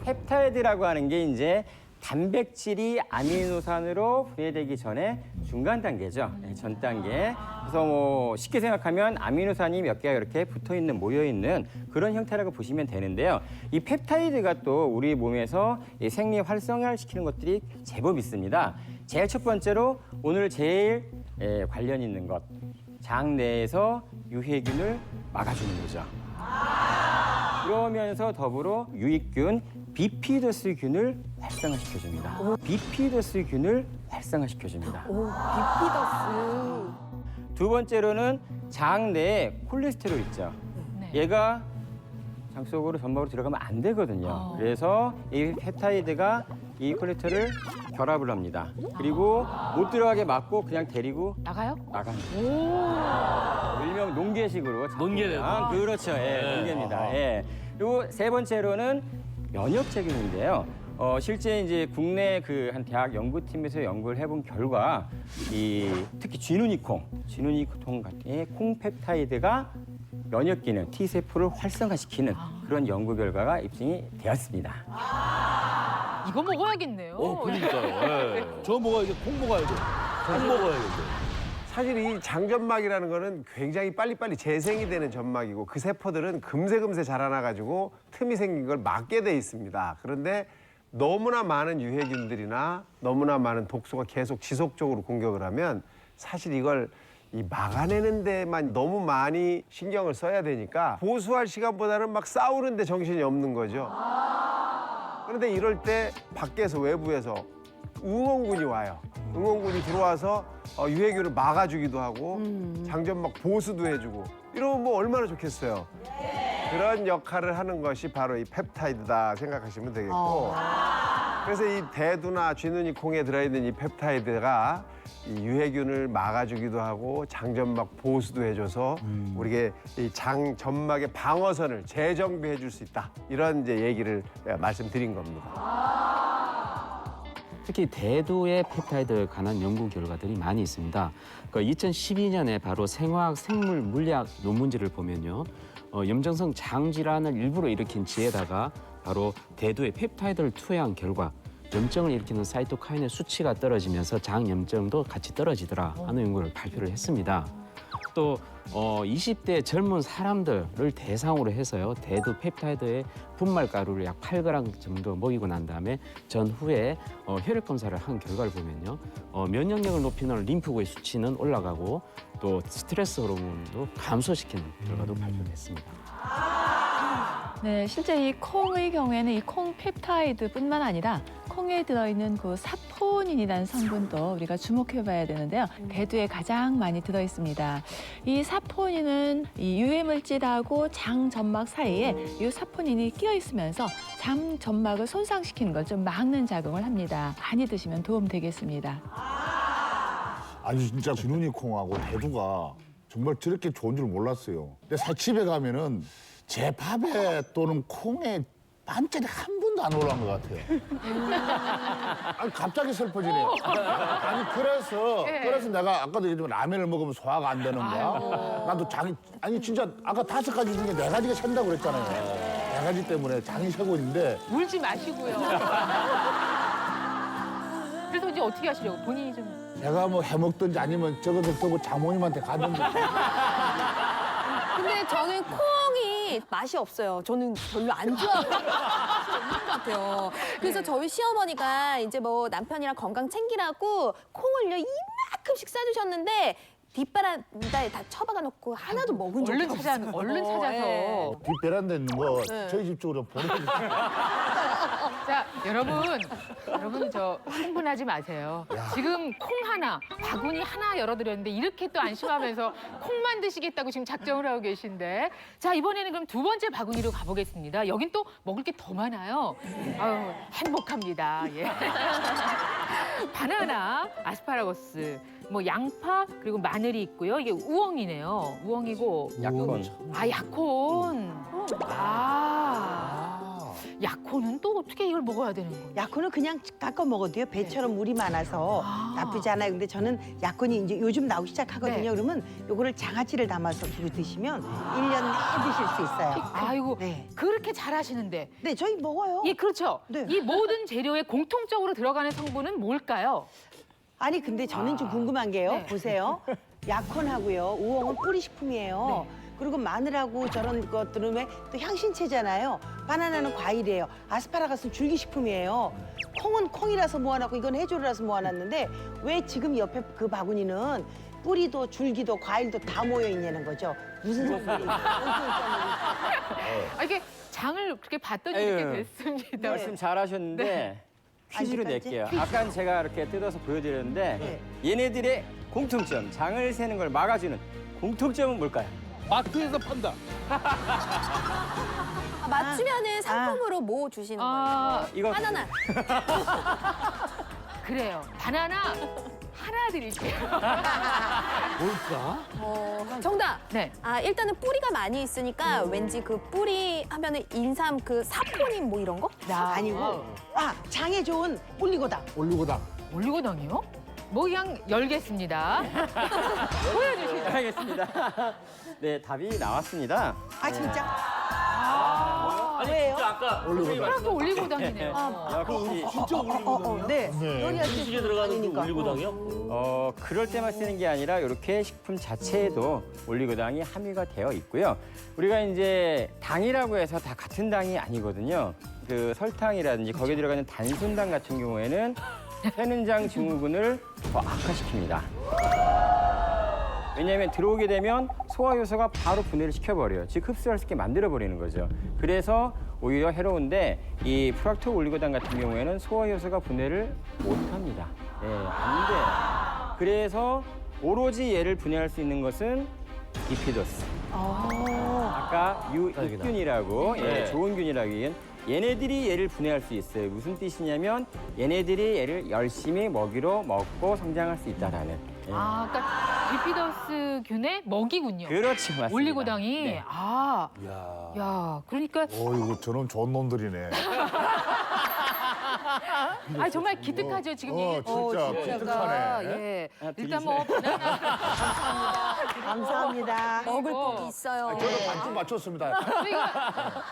펩타이드라고 하는 게 이제 단백질이 아미노산으로 분해되기 전에 중간 단계죠. 전 단계. 그래서 뭐 쉽게 생각하면 아미노산이 몇 개가 이렇게 붙어 있는 모여 있는 그런 형태라고 보시면 되는데요. 이 펩타이드가 또 우리 몸에서 이 생리 활성화를 시키는 것들이 제법 있습니다. 제일 첫 번째로 오늘 제일 관련 있는 것, 장 내에서 유해균을 막아주는 거죠. 그러면서 더불어 유익균 비피더스균을 활성화시켜줍니다. 비피더스균을 활성화시켜줍니다. 비피더스. 두 번째로는 장 내에 콜레스테롤 있죠. 네. 얘가 장 속으로 전막으로 들어가면 안 되거든요. 그래서 이 펩타이드가 이 콜레스테롤을 결합을 합니다. 그리고 못 들어가게 막고 그냥 데리고 나가요? 나갑니다. 일명 농계식으로. 논계네요. 그렇죠. 예, 농계입니다. 예. 그리고 세 번째로는 면역작용인데요. 실제 이제 국내 그 한 대학 연구팀에서 연구를 해본 결과 특히 쥐누니콩 같은 콩펩타이드가 면역 기능 T 세포를 활성화시키는 그런 연구 결과가 입증이 되었습니다. 이거 먹어야겠네요. 그러니까요. 저 먹어야 돼. 콩 먹어야 돼. 꼭 먹어야겠네. 사실 이 장점막이라는 거는 굉장히 빨리빨리 재생이 되는 점막이고 그 세포들은 금세 자라나가지고 틈이 생긴 걸 막게 돼 있습니다. 그런데 너무나 많은 유해균들이나 너무나 많은 독소가 계속 지속적으로 공격을 하면 사실 이걸 막아내는 데만 너무 많이 신경을 써야 되니까 보수할 시간보다는 막 싸우는데 정신이 없는 거죠. 그런데 이럴 때 밖에서 외부에서 응원군이 와요. 응원군이 들어와서 유해균을 막아주기도 하고 장점막 보수도 해주고 이러면 뭐 얼마나 좋겠어요. 그런 역할을 하는 것이 바로 이 펩타이드다 생각하시면 되겠고 그래서 이 대두나 쥐누니콩에 들어있는 이 펩타이드가 이 유해균을 막아주기도 하고 장점막 보수도 해줘서 우리가 이 장점막의 방어선을 재정비해 줄 수 있다. 이런 이제 얘기를 말씀드린 겁니다. 특히 대두의 펩타이드에 관한 연구 결과들이 많이 있습니다. 2012년에 바로 생화학 생물 물리학 논문지를 보면요. 염증성 장 질환을 일부러 일으킨 쥐에다가 바로 대두의 펩타이드를 투여한 결과 염증을 일으키는 사이토카인의 수치가 떨어지면서 장 염증도 같이 떨어지더라 하는 연구를 발표를 했습니다. 또 20대 젊은 사람들을 대상으로 해서요. 대두 펩타이드의 분말 가루를 약 8g 정도 먹이고 난 다음에 전후에 혈액 검사를 한 결과를 보면요. 면역력을 높이는 림프구의 수치는 올라가고 또 스트레스 호르몬도 감소시키는 결과도 발표됐습니다. 네, 실제 이 콩의 경우에는 이 콩 펩타이드뿐만 아니라 콩에 들어있는 그 사포닌이라는 성분도 우리가 주목해봐야 되는데요. 대두에 가장 많이 들어있습니다. 이 사포닌은 이 유해물질하고 장 점막 사이에 이 사포닌이 끼어 있으면서 장 점막을 손상시키는 걸 좀 막는 작용을 합니다. 많이 드시면 도움 되겠습니다. 아니 진짜 쥐누니콩하고 대두가 정말 저렇게 좋은 줄 몰랐어요. 근데 사실 집에 가면은 제 밥에 또는 콩에 반찬이 한 번도 안 올라온 것 같아요. 아니, 갑자기 슬퍼지네요. 아니 그래서 내가 아까도 얘기했지만 라면을 먹으면 소화가 안 되는가? 나도 아니 진짜 아까 5가지 중에 4가지가 샌다고 그랬잖아요. 4가지 때문에 장이 새고 있는데 울지 마시고요. 그래서 이제 어떻게 하시려고 본인이 좀. 내가 뭐 해먹든지 아니면 저것을 쓰고 장모님한테 가든지. 근데 저는 콩이 맛이 없어요. 저는 별로 안 좋아하는 것 같아요. 그래서 저희 시어머니가 이제 뭐 남편이랑 건강 챙기라고 콩을요 이만큼씩 싸주셨는데 뒷바라다에 다 처박아 놓고 하나도 먹은 적이 얼른 없어요. 얼른 찾아서. 네. 뒷베란다에 있는 거 네. 저희 집 쪽으로 보내주세요. 자, 여러분 저 흥분하지 마세요. 지금 콩 하나, 바구니 하나 열어드렸는데 이렇게 또 안심하면서 콩만 드시겠다고 지금 작정을 하고 계신데. 자, 이번에는 그럼 두 번째 바구니로 가보겠습니다. 여긴 또 먹을 게 더 많아요. 아유, 행복합니다. 예. 바나나, 아스파라거스, 뭐 양파 그리고 마늘이 있고요. 이게 우엉이네요. 우엉이고 약혼. 약혼. 약혼은 또 어떻게 이걸 먹어야 되는 거예요? 약혼은 그냥 깎아 먹어도 돼요. 배처럼 물이 많아서 나쁘지 않아요. 근데 저는 약혼이 이제 요즘 나오기 시작하거든요. 네. 그러면 요거를 장아찌를 담아서 두고 드시면 1년 내내 드실 수 있어요. 아이고 네. 그렇게 잘하시는데. 네, 저희 먹어요. 예, 그렇죠. 네. 이 모든 재료에 공통적으로 들어가는 성분은 뭘까요? 아니 근데 저는 좀 궁금한 게요. 네. 보세요. 약혼하고요. 우엉은 뿌리 식품이에요. 그리고 마늘하고 저런 것들은 왜 또 향신채잖아요. 바나나는 과일이에요. 아스파라거스는 줄기식품이에요. 콩은 콩이라서 모아놨고 이건 해조류라서 모아놨는데 왜 지금 옆에 그 바구니는 뿌리도 줄기도 과일도 다 모여 있냐는 거죠. 무슨 성분이에요? 아, 이게 장을 그렇게 봤더니 에휴, 이렇게 됐습니다. 말씀 잘하셨는데 퀴즈로 아직까지? 낼게요. 아까 제가 이렇게 뜯어서 보여드렸는데 네. 얘네들의 공통점, 장을 세는 걸 막아주는 공통점은 뭘까요? 마트에서 판다. 맞추면은 상품으로 뭐 주시는 거예요? 이거 바나나. 그래요. 바나나 하나 드릴게요. 뭘까? 정답. 네. 아, 일단은 뿌리가 많이 있으니까 왠지 그 뿌리 하면은 인삼 그 사포닌 뭐 이런 거? 아니고 장에 좋은 올리고당. 올리고당. 올리고당이요? 뭐 그냥 열겠습니다. 보여주시죠. 알겠습니다. 네, 답이 나왔습니다. 아 진짜? 아니 진짜 아까 선생님 또 올리고당이네요. 역시 진짜 올리고당이야? 네. 네. 요리할 때 음식에 들어가는 그 아니니까. 올리고당이요? 그럴 때만 쓰는 게 아니라 이렇게 식품 자체에도 올리고당이 함유가 되어 있고요. 우리가 이제 당이라고 해서 다 같은 당이 아니거든요. 그 설탕이라든지 거기에 들어가는 단순당 같은 경우에는 새는장 증후군을 더 악화시킵니다. 왜냐하면 들어오게 되면 소화 요소가 바로 분해를 시켜버려요. 즉 흡수할 수 있게 만들어버리는 거죠. 그래서 오히려 해로운데 이 프락토 올리고당 같은 경우에는 소화 요소가 분해를 못합니다. 네, 안 돼요. 그래서 오로지 얘를 분해할 수 있는 것은 비피더스. 아까 유익균이라고 좋은 균이라고 얘기한 얘네들이 얘를 분해할 수 있어요. 무슨 뜻이냐면 얘네들이 얘를 열심히 먹이로 먹고 성장할 수 있다라는. 아, 그러니까 비피더스 균의 먹이군요. 그렇지, 맞습니다. 올리고당이. 네. 아, 야, 그러니까 이거 저놈 좋은 놈들이네. 아 정말 기특하죠 지금 이게 진짜 기특하네. 예. 아, 일단 뭐 바나나 감사합니다. 먹을 복이 있어요. 저는 반쯤 맞췄습니다.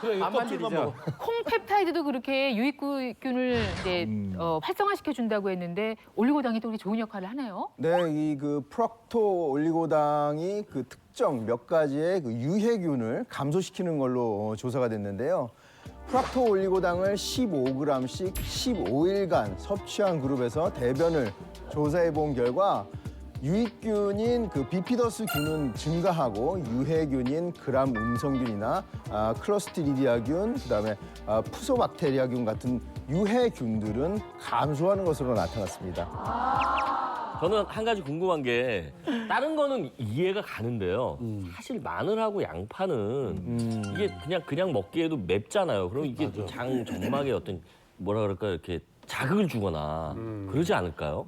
그래, 이거 안 껍질만 만들이죠. 먹어. 콩펩타이드도 그렇게 유익균을 이제 활성화시켜 준다고 했는데 올리고당이 또 그렇게 좋은 역할을 하네요. 네, 이 그 프락토 올리고당이 그 특정 몇 가지의 그 유해균을 감소시키는 걸로 조사가 됐는데요. 프락토 올리고당을 15g씩 15일간 섭취한 그룹에서 대변을 조사해 본 결과 유익균인 그 비피더스 균은 증가하고 유해균인 그람 음성균이나 클러스트리디아균, 그다음에 푸소박테리아균 같은 유해균들은 감소하는 것으로 나타났습니다. 저는 한 가지 궁금한 게 다른 거는 이해가 가는데요. 사실 마늘하고 양파는 이게 그냥 먹기에도 맵잖아요. 그럼 이게 장 점막에 어떤 뭐라 그럴까 이렇게 자극을 주거나 그러지 않을까요?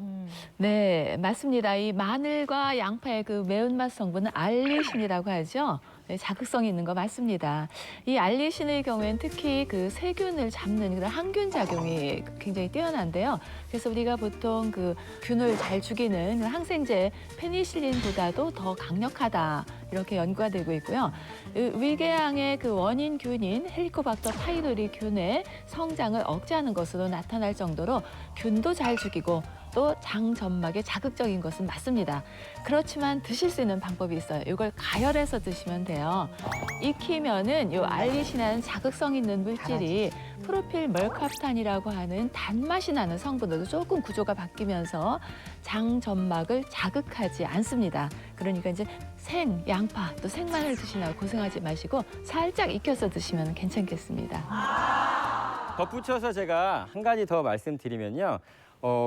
네, 맞습니다. 이 마늘과 양파의 그 매운맛 성분은 알리신이라고 하죠. 네, 자극성이 있는 거 맞습니다. 이 알리신의 경우에는 특히 그 세균을 잡는 그런 항균 작용이 굉장히 뛰어난데요. 그래서 우리가 보통 그 균을 잘 죽이는 항생제 페니실린보다도 더 강력하다 이렇게 연구가 되고 있고요. 위궤양의 그 원인 균인 헬리코박터 파이로리 균의 성장을 억제하는 것으로 나타날 정도로 균도 잘 죽이고 또 장 점막에 자극적인 것은 맞습니다. 그렇지만 드실 수 있는 방법이 있어요. 이걸 가열해서 드시면 돼요. 익히면은 이 알리신이라는 자극성 있는 물질이 프로필 멀캅탄이라고 하는 단맛이 나는 성분으로 조금 구조가 바뀌면서 장 점막을 자극하지 않습니다. 그러니까 이제 생 양파 또 생마늘 드시느라 고생하지 마시고 살짝 익혀서 드시면 괜찮겠습니다. 덧붙여서 제가 한 가지 더 말씀드리면요.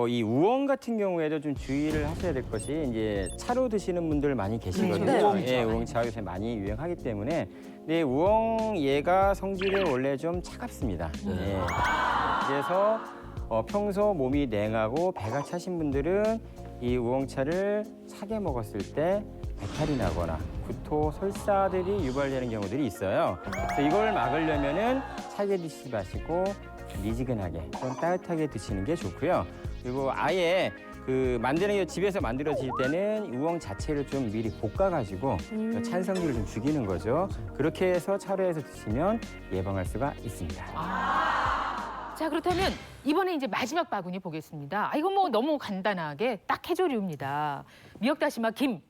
이 우엉 같은 경우에도 좀 주의를 하셔야 될 것이 이제 차로 드시는 분들 많이 계시거든요. 네. 우엉차가 요새 많이 유행하기 때문에 근데 우엉 얘가 성질이 원래 좀 차갑습니다. 예. 그래서 평소 몸이 냉하고 배가 차신 분들은 이 우엉차를 차게 먹었을 때 배탈이 나거나 구토, 설사들이 유발되는 경우들이 있어요. 그래서 이걸 막으려면은 차게 드시지 마시고 미지근하게 좀 따뜻하게 드시는 게 좋고요. 그리고 아예 그 만드는 게 집에서 만들어질 때는 우엉 자체를 좀 미리 볶아가지고 찬성기를 좀 죽이는 거죠. 그렇게 해서 차로에서 드시면 예방할 수가 있습니다. 자, 그렇다면 이번에 이제 마지막 바구니 보겠습니다. 이거 뭐 너무 간단하게 딱 해조류입니다. 미역 다시마 김.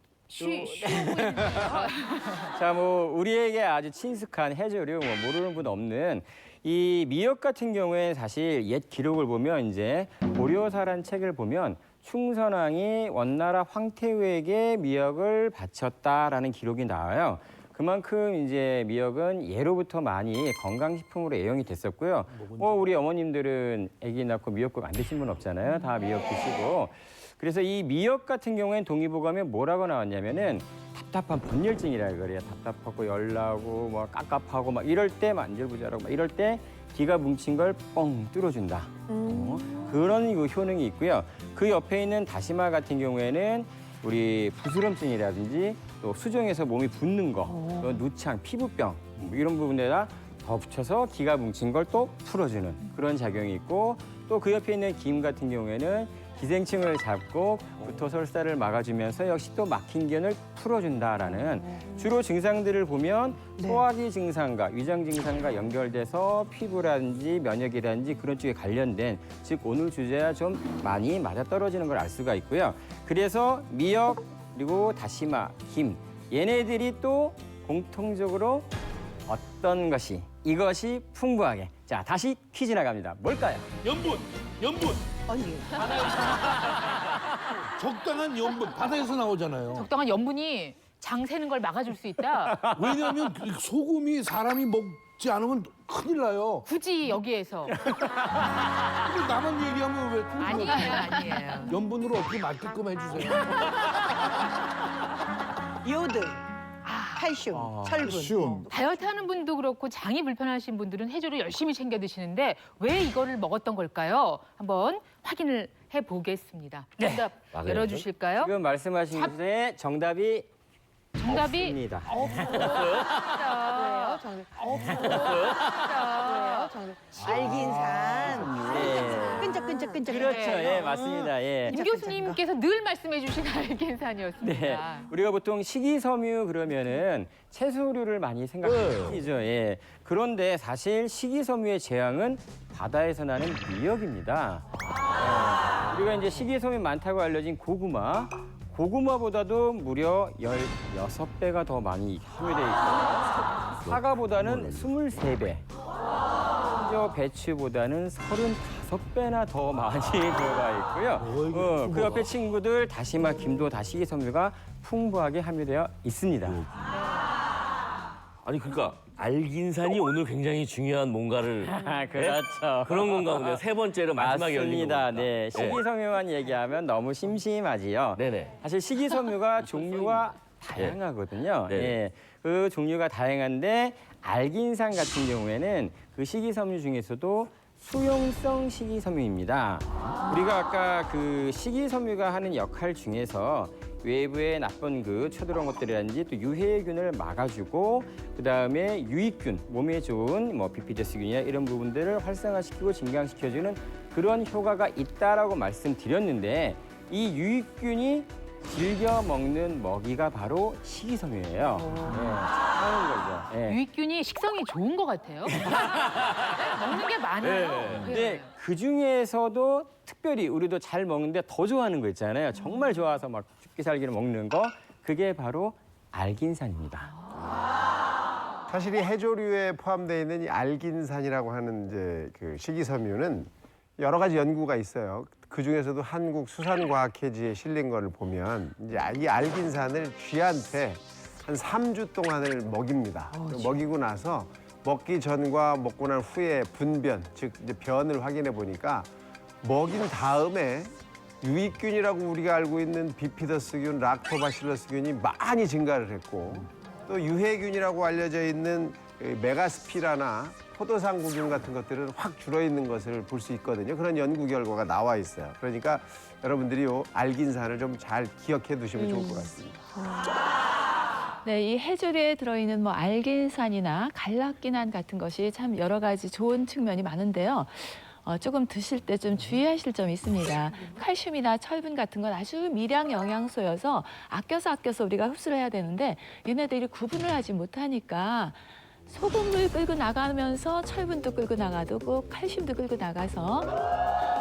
자, 뭐 우리에게 아주 친숙한 해조류, 뭐 모르는 분 없는 이 미역 같은 경우에 사실 옛 기록을 보면 이제 고려사란 책을 보면 충선왕이 원나라 황태우에게 미역을 바쳤다라는 기록이 나와요. 그만큼 이제 미역은 예로부터 많이 건강식품으로 애용이 됐었고요. 뭐 우리 어머님들은 아기 낳고 미역국 안 드신 분 없잖아요. 다 미역 드시고. 그래서 이 미역 같은 경우에는 동의보감에 뭐라고 나왔냐면은 답답한 번열증이라 그래요. 답답하고 열나고 뭐 깝깝하고 막 이럴 때 만질부자라고 막 이럴 때 기가 뭉친 걸 뻥 뚫어준다. 그런 그 효능이 있고요. 그 옆에 있는 다시마 같은 경우에는 우리 부스럼증이라든지 또 수정에서 몸이 붓는 거, 또 누창, 피부병 뭐 이런 부분에다 더 붙여서 기가 뭉친 걸 또 풀어주는 그런 작용이 있고 또 그 옆에 있는 김 같은 경우에는 기생충을 잡고 구토설사를 막아주면서 역시 또 막힌 견을 풀어준다라는 주로 증상들을 보면 소화기 증상과 위장 증상과 연결돼서 피부라든지 면역이라든지 그런 쪽에 관련된 즉 오늘 주제와 좀 많이 맞아떨어지는 걸 알 수가 있고요. 그래서 미역 그리고 다시마, 김 얘네들이 또 공통적으로 어떤 것이 이것이 풍부하게 자 다시 퀴즈 나갑니다. 뭘까요? 염분. 아니. 적당한 염분 바다에서 나오잖아요. 적당한 염분이 장 새는 걸 막아줄 수 있다. 왜냐하면 그 소금이 사람이 먹지 않으면 큰일 나요. 굳이 여기에서. 근데 나만 얘기하면 왜? 아니에요. 염분으로 어떻게 맞게끔 해주세요. 요드, 칼슘, 철분. 쉬운. 다이어트 하는 분도 그렇고 장이 불편하신 분들은 해조류 열심히 챙겨 드시는데 왜 이거를 먹었던 걸까요? 한번 확인을 해보겠습니다. 정답 열어주실까요? 지금 말씀하신 것에 정답이 없습니다. 뭐예요, 알긴산. 네. 끈적끈적. 그렇죠. 예, 맞습니다. 예. 임 교수님께서 늘 말씀해 주신 알겐산이었습니다. 네. 우리가 보통 식이섬유 그러면은 채소류를 많이 생각하시죠. 예. 그런데 사실 식이섬유의 재앙은 바다에서 나는 미역입니다. 우리가 이제 식이섬유 많다고 알려진 고구마보다도 무려 16배가 더 많이 함유되어 있고 사과보다는 23배, 심지어 배추보다는 35배나 더 많이 들어가 있고요. 그 옆에 친구들 다시마, 김도 다 식이섬유가 풍부하게 함유되어 있습니다. 아니 그러니까 알긴산이 오늘 굉장히 중요한 뭔가를 그렇죠. 그런 건가 보네요. 세 번째로 마지막에 열린 거 맞습니다. 네, 식이섬유만 얘기하면 너무 심심하지요. 네네. 사실 식이섬유가 종류가 다양하거든요. 네. 예, 그 종류가 다양한데 알긴산 같은 경우에는 그 식이섬유 중에서도 수용성 식이섬유입니다. 우리가 아까 그 식이섬유가 하는 역할 중에서 외부의 나쁜 그 쳐들어온 것들이라든지 또 유해균을 막아주고 그다음에 유익균, 몸에 좋은 뭐 비피더스균이나 이런 부분들을 활성화시키고 증강시켜주는 그런 효과가 있다라고 말씀드렸는데 이 유익균이 즐겨 먹는 먹이가 바로 식이섬유예요. 하는 거죠. 예. 유익균이 식성이 좋은 것 같아요. 먹는 게 많아요. 근데 그 중에서도 특별히 우리도 잘 먹는데 더 좋아하는 거 있잖아요. 정말 좋아서 막 죽기 살기를 먹는 거 그게 바로 알긴산입니다. 사실 이 해조류에 포함되어 있는 이 알긴산이라고 하는 이제 그 식이섬유는 여러 가지 연구가 있어요. 그 중에서도 한국수산과학회지에 실린 거를 보면 이제 이 알긴산을 쥐한테 한 3주 동안을 먹입니다. 먹이고 나서 먹기 전과 먹고 난 후에 분변, 즉 이제 변을 확인해 보니까 먹인 다음에 유익균이라고 우리가 알고 있는 비피더스균, 락토바실러스균이 많이 증가를 했고 또 유해균이라고 알려져 있는 메가스피라나 포도상구균 같은 것들은 확 줄어 있는 것을 볼 수 있거든요. 그런 연구 결과가 나와 있어요. 그러니까 여러분들이 요 알긴산을 좀 잘 기억해 두시면 좋을 것 같습니다. 네, 이 해조류에 들어있는 뭐 알긴산이나 갈락기난 같은 것이 참 여러 가지 좋은 측면이 많은데요. 조금 드실 때 좀 주의하실 점이 있습니다. 칼슘이나 철분 같은 건 아주 미량 영양소여서 아껴서 우리가 흡수를 해야 되는데 얘네들이 구분을 하지 못하니까 소금을 끌고 나가면서 철분도 끌고 나가고 칼슘도 끌고 나가서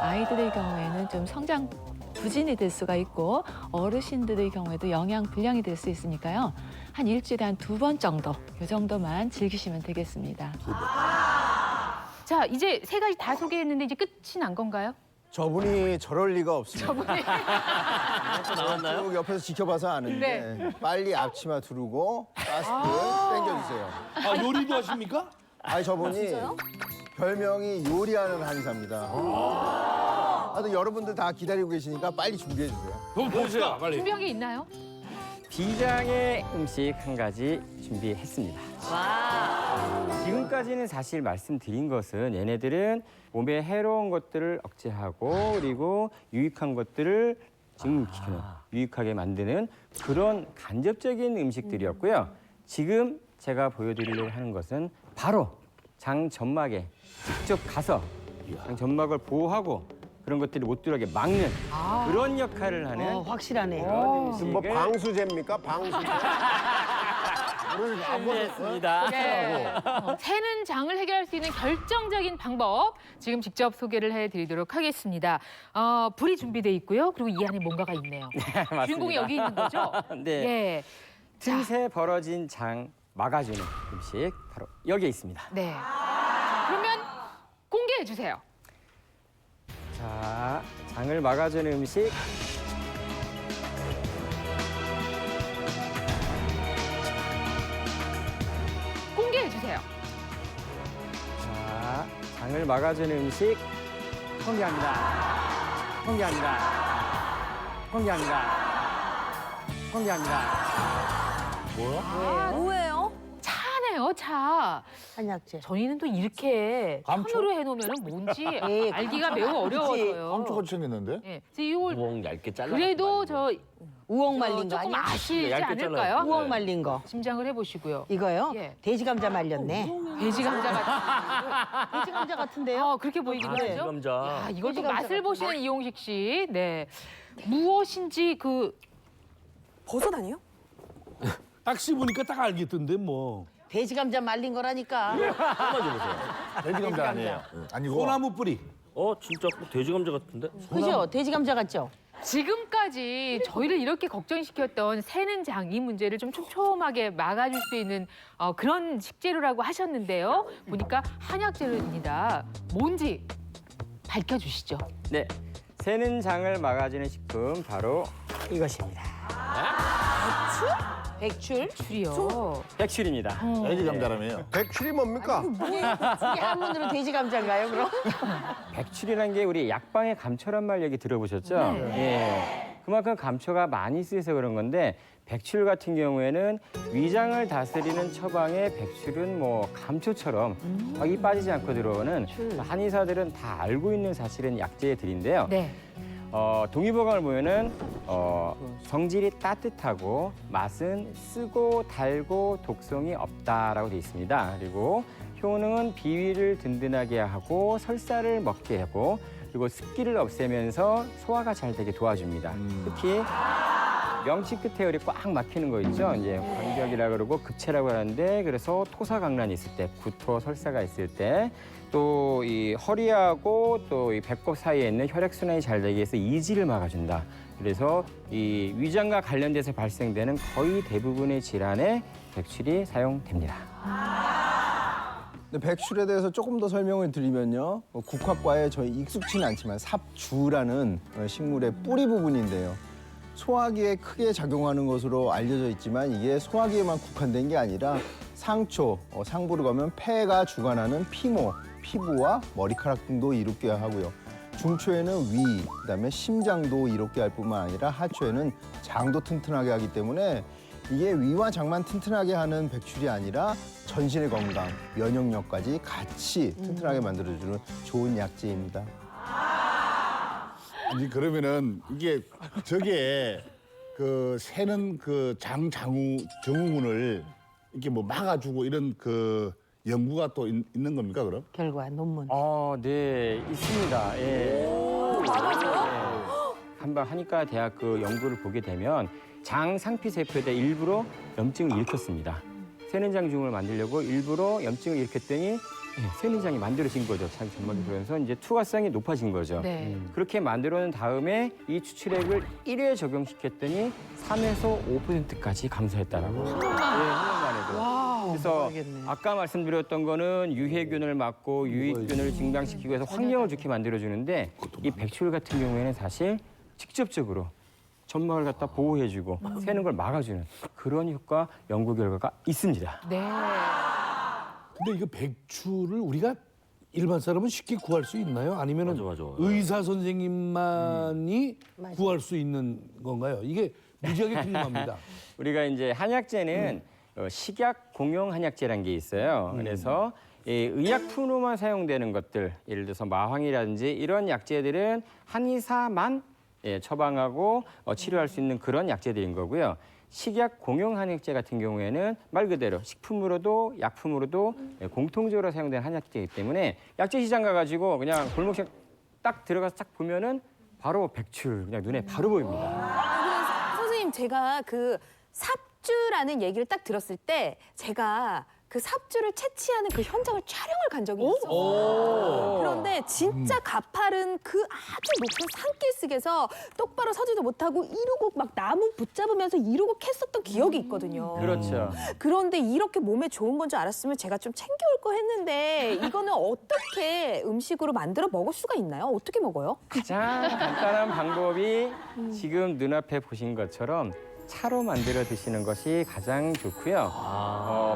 아이들의 경우에는 좀 성장 부진이 될 수가 있고 어르신들의 경우에도 영양 불량이 될 수 있으니까요. 한 일주일에 한 2번 정도, 이 정도만 즐기시면 되겠습니다. 자, 이제 세 가지 다 소개했는데 이제 끝이 난 건가요? 저분이 저럴 리가 없습니다. 저번에 나왔나요? 쭉 옆에서 지켜봐서 아는데 빨리 앞치마 두르고 가스불 땡겨주세요. 아, 요리도 하십니까? 아니 저분이 별명이 요리하는 한의사입니다. 하여튼 여러분들 다 기다리고 계시니까 빨리 준비해 주세요. 그럼 봅시다, 빨리. 준비한 게 있나요? 비장의 음식 한 가지 준비했습니다. 지금까지는 사실 말씀드린 것은 얘네들은 몸에 해로운 것들을 억제하고 그리고 유익한 것들을 증식시키는 유익하게 만드는 그런 간접적인 음식들이었고요. 지금 제가 보여드리려고 하는 것은 바로 장 점막에 직접 가서 장 점막을 보호하고 그런 것들이 못 들어가게 막는 그런 역할을 하는 확실하네. 그런 음식을 뭐 방수제입니까? 방수제? 준비했습니다. 네. 새는 장을 해결할 수 있는 결정적인 방법 지금 직접 소개를 해드리도록 하겠습니다. 불이 준비돼 있고요. 그리고 이 안에 뭔가가 있네요. 맞습니다. 주인공이 여기 있는 거죠? 네. 예. 틈새 벌어진 장 막아주는 음식 바로 여기에 있습니다. 네. 그러면 공개해 주세요. 자, 장을 막아주는 음식 공개해 주세요. 자, 장을 막아주는 음식 공개합니다. 공개합니다. 공개합니다. 공개합니다. 뭐예요? 차네요, 차. 한약재. 저희는 또 이렇게 감초? 편으로 해놓으면 뭔지 예, 알기가 매우 어려워서요. 감초같이 생겼는데? 예. 그래서 이걸 우엉 얇게 잘라. 그래도 저 우엉 말린 거 조금 아니야? 아시지 얇게 않을까요? 잘라요. 우엉 말린 거. 짐작을 해보시고요. 이거요? 예. 돼지 감자 말렸네. 돼지 감자 같은. 돼지 감자 같은데요? 그렇게 보이기도 돼지 하죠. 감자. 야, 이것도 돼지 감자 맛을 같은데? 보시는 이용식 씨. 네. 무엇인지 버섯 아니에요? 딱 씹으니까 딱 알겠던데 뭐. 돼지 감자 말린 거라니까. 한번 줘보세요. 돼지 감자 아니에요. 아니고 소나무 뿌리. 진짜 돼지 감자 같은데? 그죠? 돼지 감자 같죠? 지금까지 저희를 이렇게 걱정시켰던 새는 장 이 문제를 좀 촘촘하게 막아줄 수 있는 그런 식재료라고 하셨는데요. 보니까 한약재료입니다. 뭔지 밝혀주시죠. 네, 새는 장을 막아주는 식품 바로 이것입니다. 백출? 줄이요. 백출입니다. 돼지 감자라며요. 백출이 뭡니까? 이게 한문으로 돼지 감자인가요, 그럼? 백출이라는 게 우리 약방의 감초란 말 얘기 들어보셨죠? 예. 그만큼 감초가 많이 쓰여서 그런 건데 백출 같은 경우에는 위장을 다스리는 처방에 백출은 뭐 감초처럼 이 빠지지 않고 들어오는 한의사들은 다 알고 있는 사실은 약재들인데요. 네. 동의보감을 보면은 성질이 따뜻하고 맛은 쓰고 달고 독성이 없다라고 돼 있습니다. 그리고 효능은 비위를 든든하게 하고 설사를 먹게 하고 그리고 습기를 없애면서 소화가 잘 되게 도와줍니다. 특히 명치 끝에 열이 꽉 막히는 거 있죠. 이제 관격이라 그러고 급체라고 하는데 그래서 토사강란이 있을 때, 구토 설사가 있을 때 또 이 허리하고 또 이 배꼽 사이에 있는 혈액순환이 잘 되기 위해서 이지를 막아준다. 그래서 이 위장과 관련돼서 발생되는 거의 대부분의 질환에 백출이 사용됩니다. 근데 백출에 대해서 조금 더 설명을 드리면요. 국화과에 저희 익숙치는 않지만 삽주라는 식물의 뿌리 부분인데요. 소화기에 크게 작용하는 것으로 알려져 있지만 이게 소화기에만 국한된 게 아니라 상초, 상부로 가면 폐가 주관하는 피모, 피부와 머리카락 등도 이롭게 하고요. 중초에는 위, 그다음에 심장도 이롭게 할 뿐만 아니라 하초에는 장도 튼튼하게 하기 때문에 이게 위와 장만 튼튼하게 하는 백출이 아니라 전신의 건강, 면역력까지 같이 튼튼하게 만들어주는 좋은 약재입니다. 아니 그러면은 이게 저게 그 새는 그 증후군을 이렇게 뭐 막아주고 이런 그 연구가 또 있는 겁니까 그럼? 결과 논문. 네, 있습니다. 예. 막아줘요? 한번 하니까 대학 그 연구를 보게 되면 장 상피세포에다 일부러 염증을 일으켰습니다. 새는장증을 만들려고 일부러 염증을 일으켰더니 새는장이 만들어진 거죠. 자기 점막이 그러면서 이제 투과성이 높아진 거죠. 네. 그렇게 만들어 놓은 다음에 이 추출액을 1회 적용시켰더니 3에서 5%까지 감소했다라고. 한 년만 해도. 그래서 아까 말씀드렸던 거는 유해균을 막고 유익균을 증강시키고 해서 환경을 좋게 만들어주는데 이 백출 같은 경우에는 사실 직접적으로 점막을 갖다 보호해주고 새는 걸 막아주는 그런 효과 연구 결과가 있습니다. 네. 근데 이거 백출을 우리가 일반 사람은 쉽게 구할 수 있나요? 아니면 맞아. 의사 선생님만이 구할 수 있는 건가요? 이게 무지하게 궁금합니다. 우리가 이제 한약재는 식약 공용 한약재라는 게 있어요. 그래서 이 의약품으로만 사용되는 것들, 예를 들어서 마황이라든지 이런 약재들은 한의사만 처방하고 치료할 수 있는 그런 약재들인 거고요. 식약 공용 한약재 같은 경우에는 말 그대로 식품으로도 약품으로도 공통적으로 사용되는 한약재이기 때문에 약재 시장 가가지고 그냥 골목식 딱 들어가서 딱 보면은 바로 백출 그냥 눈에 바로 보입니다. 선생님, 제가 그 삽주라는 얘기를 딱 들었을 때 제가 그 삽주를 채취하는 그 현장을 촬영을 간 적이 있었어요. 그런데 진짜 가파른 그 아주 높은 산길속에서 똑바로 서지도 못하고 이러고 막 나무 붙잡으면서 이러고 캤었던 기억이 있거든요. 그렇죠. 그런데 이렇게 몸에 좋은 건 줄 알았으면 제가 좀 챙겨올 거 했는데 이거는 어떻게 음식으로 만들어 먹을 수가 있나요? 어떻게 먹어요? 가장 간단한 방법이 지금 눈앞에 보신 것처럼 차로 만들어 드시는 것이 가장 좋고요.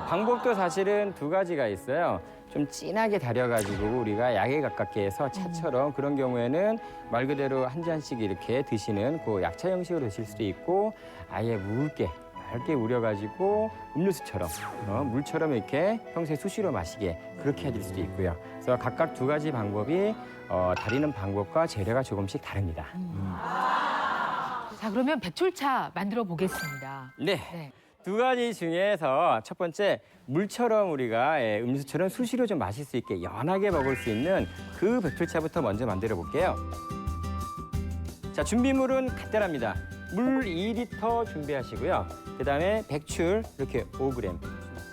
방법도 사실은 두 가지가 있어요. 좀 진하게 달여가지고 우리가 약에 가깝게 해서 차처럼 그런 경우에는 말 그대로 한 잔씩 이렇게 드시는 그 약차 형식으로 드실 수도 있고 아예 맑게 우려가지고 음료수처럼 물처럼 이렇게 평소에 수시로 마시게 그렇게 해드릴 수도 있고요. 그래서 각각 두 가지 방법이 다리는 방법과 재료가 조금씩 다릅니다. 자, 그러면 백출차 만들어 보겠습니다. 네. 두 가지 중에서 첫 번째 물처럼 우리가 음료수처럼 수시로 좀 마실 수 있게 연하게 먹을 수 있는 그 백출차부터 먼저 만들어 볼게요. 자, 준비물은 간단합니다. 물 2리터 준비하시고요. 그다음에 백출 이렇게 5g.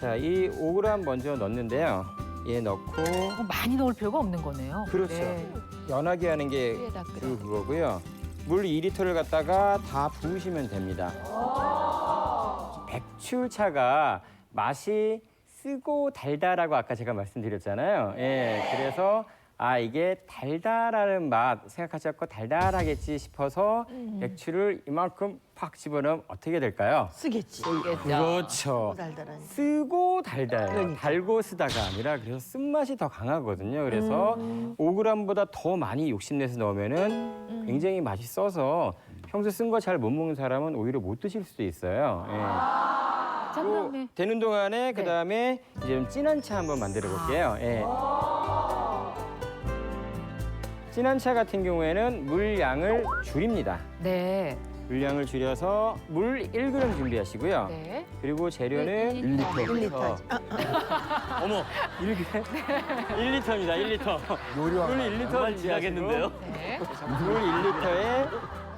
자, 이 5g 먼저 넣는데요. 얘 넣고 많이 넣을 필요가 없는 거네요. 그렇죠. 네. 연하게 하는 게 위에다 끓여. 그거고요. 물 2리터를 갖다가 다 부으시면 됩니다. 백출차가 맛이 쓰고 달달하고 아까 제가 말씀드렸잖아요. 그래서 이게 달달하는 맛 생각하지 않고 달달하겠지 싶어서 백출을 이만큼 팍 집어넣으면 어떻게 될까요? 쓰겠지. 그렇죠. 달달하니. 쓰고 달달, 달고 쓰다가 아니라 그래서 쓴맛이 더 강하거든요. 그래서 5g보다 더 많이 욕심내서 넣으면은 굉장히 맛이 써서 평소 쓴 거 잘 못 먹는 사람은 오히려 못 드실 수도 있어요. 짬뽕네. 되는 동안에 그다음에 이제 좀 진한 차 한번 만들어 볼게요. 진한 차 같은 경우에는 물량을 줄입니다. 네. 물량을 줄여서 물 1g 준비하시고요. 네. 그리고 재료는 1리터. 어머, 1리터입니다. 1리터. 물 1리터 정말 지나겠는데요? 네. 물 1리터에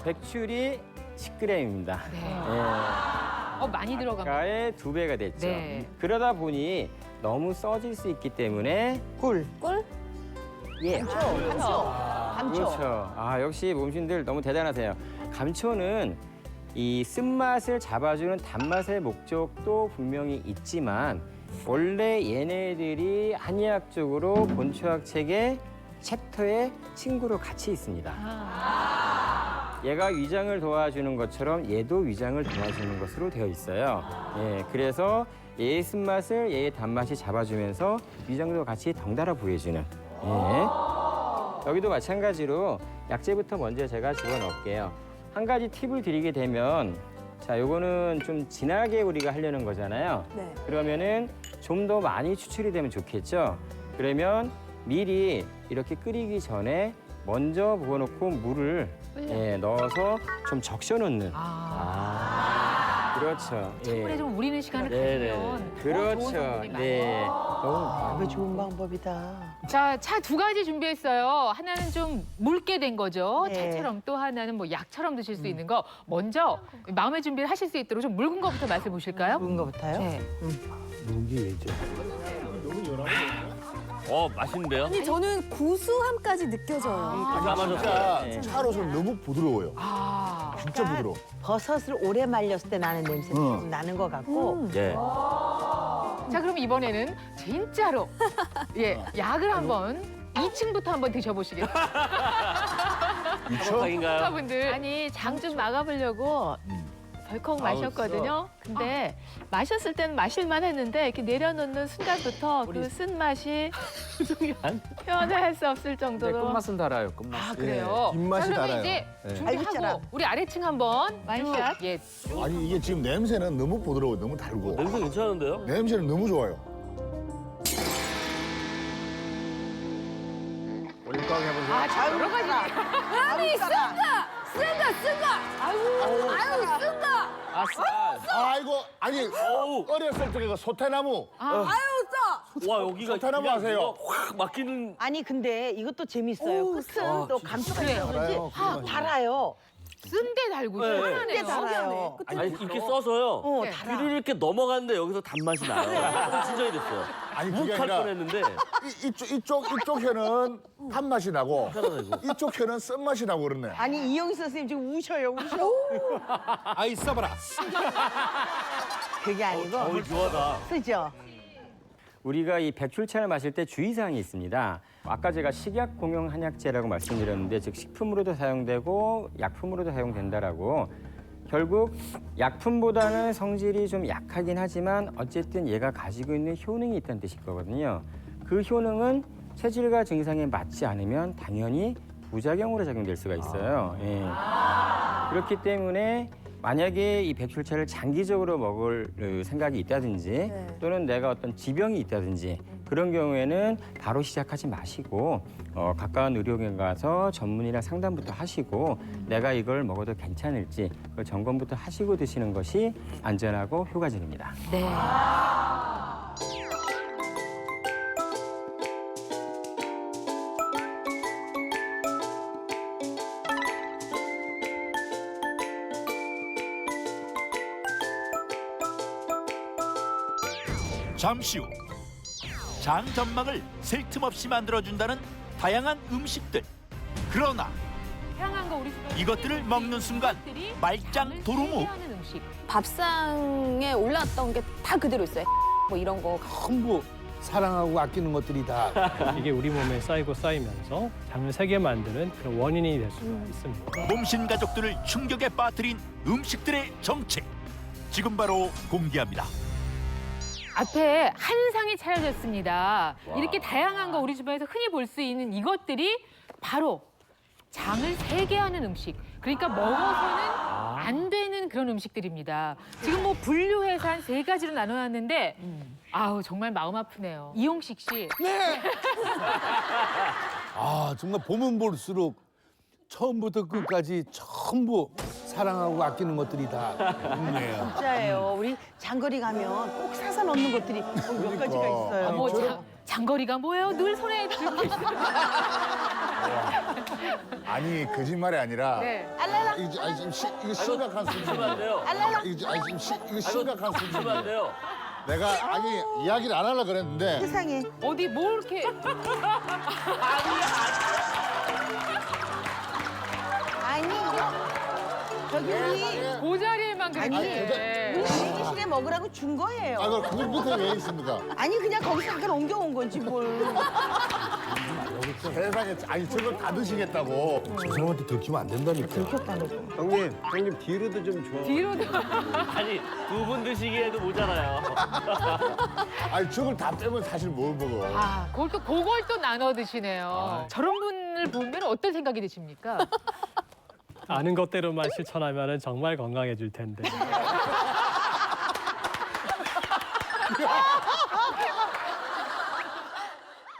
백출이 10g입니다. 네. 많이 들어간 거. 아까의 2배가 됐죠. 네. 그러다 보니 너무 써질 수 있기 때문에 꿀. 감초. 그렇죠. 역시 몸신들 너무 대단하세요. 감초는 이 쓴맛을 잡아주는 단맛의 목적도 분명히 있지만 원래 얘네들이 한의학적으로 본초학 책의 챕터에 친구로 같이 있습니다. 얘가 위장을 도와주는 것처럼 얘도 위장을 도와주는 것으로 되어 있어요. 그래서 얘의 쓴맛을 얘의 단맛이 잡아주면서 위장도 같이 덩달아 보여주는. 여기도 마찬가지로 약재부터 먼저 제가 집어넣을게요. 한 가지 팁을 드리게 되면 자, 요거는 좀 진하게 우리가 하려는 거잖아요. 네. 그러면은 좀 더 많이 추출이 되면 좋겠죠. 그러면 미리 이렇게 끓이기 전에 먼저 부어놓고 물을 넣어서 좀 적셔 놓는. 그렇죠. 충분히 좀 우리는 시간을 네네. 가지면 그렇죠. 좋은 성분이 네. 이거 좋은 방법이다. 자, 차 두 가지 준비했어요. 하나는 좀 묽게 된 거죠. 네. 차처럼, 또 하나는 뭐 약처럼 드실 수 있는 거. 먼저 마음의 준비를 하실 수 있도록 좀 묽은 거부터 맛을 보실까요? 좋은 거부터요? 네. 뭔게 왜죠? 맛있는데요? 아니 저는 구수함까지 느껴져요. 맞아. 진짜 차로서는 너무 부드러워요. 아, 진짜 부드러워. 버섯을 오래 말렸을 때 나는 냄새가 좀 나는 것 같고 예. 자, 그럼 이번에는 진짜로 약을 한번 2층부터 한번 드셔보시겠어요? 사각인가요? 분들 아니 장 좀 막아보려고 덜컥 마셨거든요. 근데 마셨을 때는 마실만 했는데 이렇게 내려놓는 순간부터 그 쓴맛이 표현을 할 수 없을 근데 정도로 끝맛은 달아요. 끝맛. 아, 그래요? 뒷맛이 자, 그러면 달아요. 이제 네. 준비하고 알겠잖아. 우리 아래층 한번 완샷. 예. 아니 이게 지금 냄새는 너무 부드러워, 너무 달고. 냄새 괜찮은데요? 냄새는 너무 좋아요. 올까기 해보세요. 아, 자, 여러 가지. 아니 쓴다. 아유 쓴다. 아이고, 아니 어렸을 적에 그 소태나무. 아유 써. 와 여기가 소태나무 그냥 아세요? 뭐가 확 막히는. 아니 근데 이것도 재밌어요. 끝은 또 감초가 있어서 그런지 달아요. 달아요. 쓴데 달고 네. 시원하네요. 달아요. 아니 이렇게 써서요. 어, 네. 달아. 귀를 이렇게 넘어가는데 여기서 단맛이 나요. 진정이 됐어요. 아니 그게 욱할 아니라 뻔했는데. 이쪽 혀는 단맛이 나고 이쪽 혀는 쓴맛이 나고 그러네. 아니 이영희 선생님 지금 우셔요, 우셔. 아이 써봐라. 그게 아니고 좋아다. 쓰죠. 우리가 이 백출차를 마실 때 주의사항이 있습니다. 아까 제가 식약 공용 한약재라고 말씀드렸는데 즉 식품으로도 사용되고 약품으로도 사용된다라고 결국 약품보다는 성질이 좀 약하긴 하지만 어쨌든 얘가 가지고 있는 효능이 있다는 뜻일 거거든요. 그 효능은 체질과 증상에 맞지 않으면 당연히 부작용으로 작용될 수가 있어요. 예. 그렇기 때문에 만약에 이 백출차를 장기적으로 먹을 생각이 있다든지 또는 내가 어떤 지병이 있다든지 그런 경우에는 바로 시작하지 마시고 가까운 의료기관 가서 전문의랑 상담부터 하시고 내가 이걸 먹어도 괜찮을지 그 점검부터 하시고 드시는 것이 안전하고 효과적입니다. 네. 잠시 후 장 점막을 셀 틈 없이 만들어준다는 다양한 음식들. 그러나 향한 거 우리 이것들을 먹는 순간 말짱 도루묵. 하는 음식. 밥상에 올라왔던 게 다 그대로 있어요. 뭐 이런 거. 전부 사랑하고 아끼는 것들이 다 이게 우리 몸에 쌓이고 쌓이면서 장을 세게 만드는 그런 원인이 될 수가 있습니다. 몸신 가족들을 충격에 빠뜨린 음식들의 정체. 지금 바로 공개합니다. 앞에 한 상이 차려졌습니다. 이렇게 다양한 거 우리 주변에서 흔히 볼 수 있는 이것들이 바로 장을 세게 하는 음식. 그러니까 먹어서는 안 되는 그런 음식들입니다. 지금 뭐 분류해서 한 3가지로 나눠놨는데 아우 정말 마음 아프네요. 이용식 씨. 네. 아 정말 보면 볼수록 처음부터 끝까지 전부 사랑하고 아끼는 것들이 다 있네요. 진짜예요. 우리 장거리 가면 꼭 사서 넣는 것들이 몇 가지가 있어요. 아, 뭐 장거리가 뭐예요? 늘 손에 들고 있어요. 아니 거짓말이 아니라 네. 이거 심각한 수준이에요. 안 돼요. 이거 심각한 하시면 안 수준이에요. 돼요. 내가 아니 이야기를 안 하려고 그랬는데 세상에. 어디 뭘 이렇게 아니 저기 우리 그 자리에만 그렇게. 우리 대기실에 먹으라고 준 거예요. 아 그걸 밑에 왜 있습니까? 아니 그냥 거기서 잠깐 옮겨온 건지 뭘. 세상에 아니 저걸 다 드시겠다고. 저 사람한테 들키면 안 된다니까. 들켰다는 형님 뒤로도 좀 줘. 뒤로도. 아니 2분 드시기에도 모자라요. 아니 저걸 다 빼면 사실 뭘 먹어. 아, 그걸 또 나눠 드시네요. 저런 분을 보면 어떤 생각이 드십니까? 아는 것대로만 실천하면 정말 건강해질 텐데.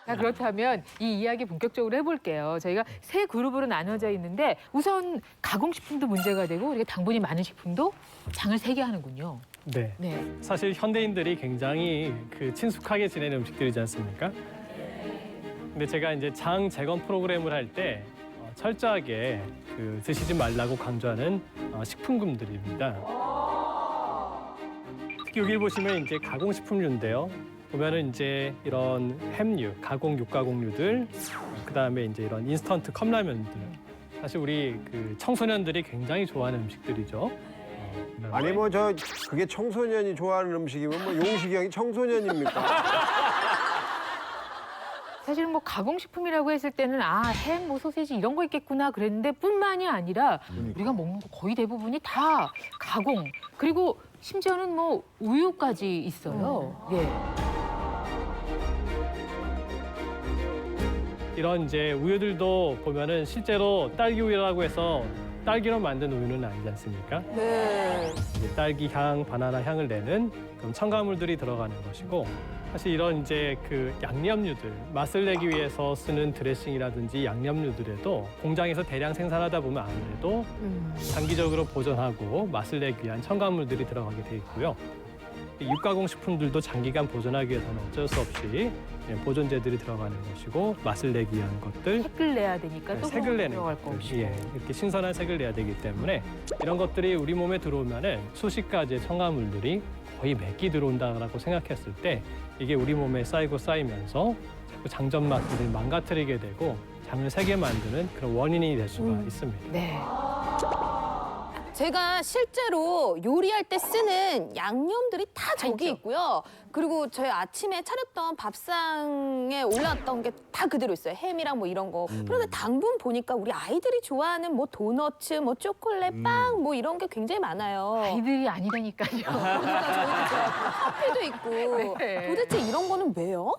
자, 그렇다면 이 이야기 본격적으로 해볼게요. 저희가 세 그룹으로 나눠져 있는데 우선 가공식품도 문제가 되고 우리가 당분이 많은 식품도 장을 세게 하는군요. 네. 네. 사실 현대인들이 굉장히 친숙하게 지내는 음식들이지 않습니까? 근데 제가 이제 장 재건 프로그램을 할 때 철저하게 드시지 말라고 강조하는 식품군들입니다. 특히 여기 보시면 이제 가공식품류인데요. 보면은 이제 이런 햄류, 가공 육가공류들, 그다음에 이제 이런 인스턴트 컵라면들. 사실 우리 청소년들이 굉장히 좋아하는 음식들이죠. 아니 뭐 그게 청소년이 좋아하는 음식이면 뭐 용식이 형이 청소년입니까? 사실은 뭐 가공식품이라고 했을 때는 햄, 뭐 소세지 이런 거 있겠구나 그랬는데 뿐만이 아니라 우리가 먹는 거 거의 대부분이 다 가공. 그리고 심지어는 뭐 우유까지 있어요. 예. 이런 이제 우유들도 보면은 실제로 딸기 우유라고 해서 딸기로 만든 우유는 아니지 않습니까? 네. 이제 딸기 향, 바나나 향을 내는 그런 첨가물들이 들어가는 것이고 사실 이런 이제 양념류들 맛을 내기 위해서 쓰는 드레싱이라든지 양념류들에도 공장에서 대량 생산하다 보면 아무래도 장기적으로 보존하고 맛을 내기 위한 첨가물들이 들어가게 돼 있고요. 육가공 식품들도 장기간 보존하기 위해서는 어쩔 수 없이 보존제들이 들어가는 것이고 맛을 내기 위한 것들 색을 내야 되니까 또 색을 내는 들어갈 것들, 것이고. 이렇게 신선한 색을 내야 되기 때문에 이런 것들이 우리 몸에 들어오면은 수십 가지의 첨가물들이 거의 몇 끼 들어온다라고 생각했을 때 이게 우리 몸에 쌓이면서 자꾸 장점맛들을 망가뜨리게 되고 장을 세게 만드는 그런 원인이 될 수가 있습니다. 네. 제가 실제로 요리할 때 쓰는 양념들이 다 저기 있고요. 그리고 저희 아침에 차렸던 밥상에 올라왔던 게 다 그대로 있어요. 햄이랑 뭐 이런 거. 그런데 당분 보니까 우리 아이들이 좋아하는 뭐 도너츠, 뭐 초콜릿, 빵 뭐 이런 게 굉장히 많아요. 아이들이 아니라니까요. 커피도 있고. 네. 도대체 이런 거는 왜요?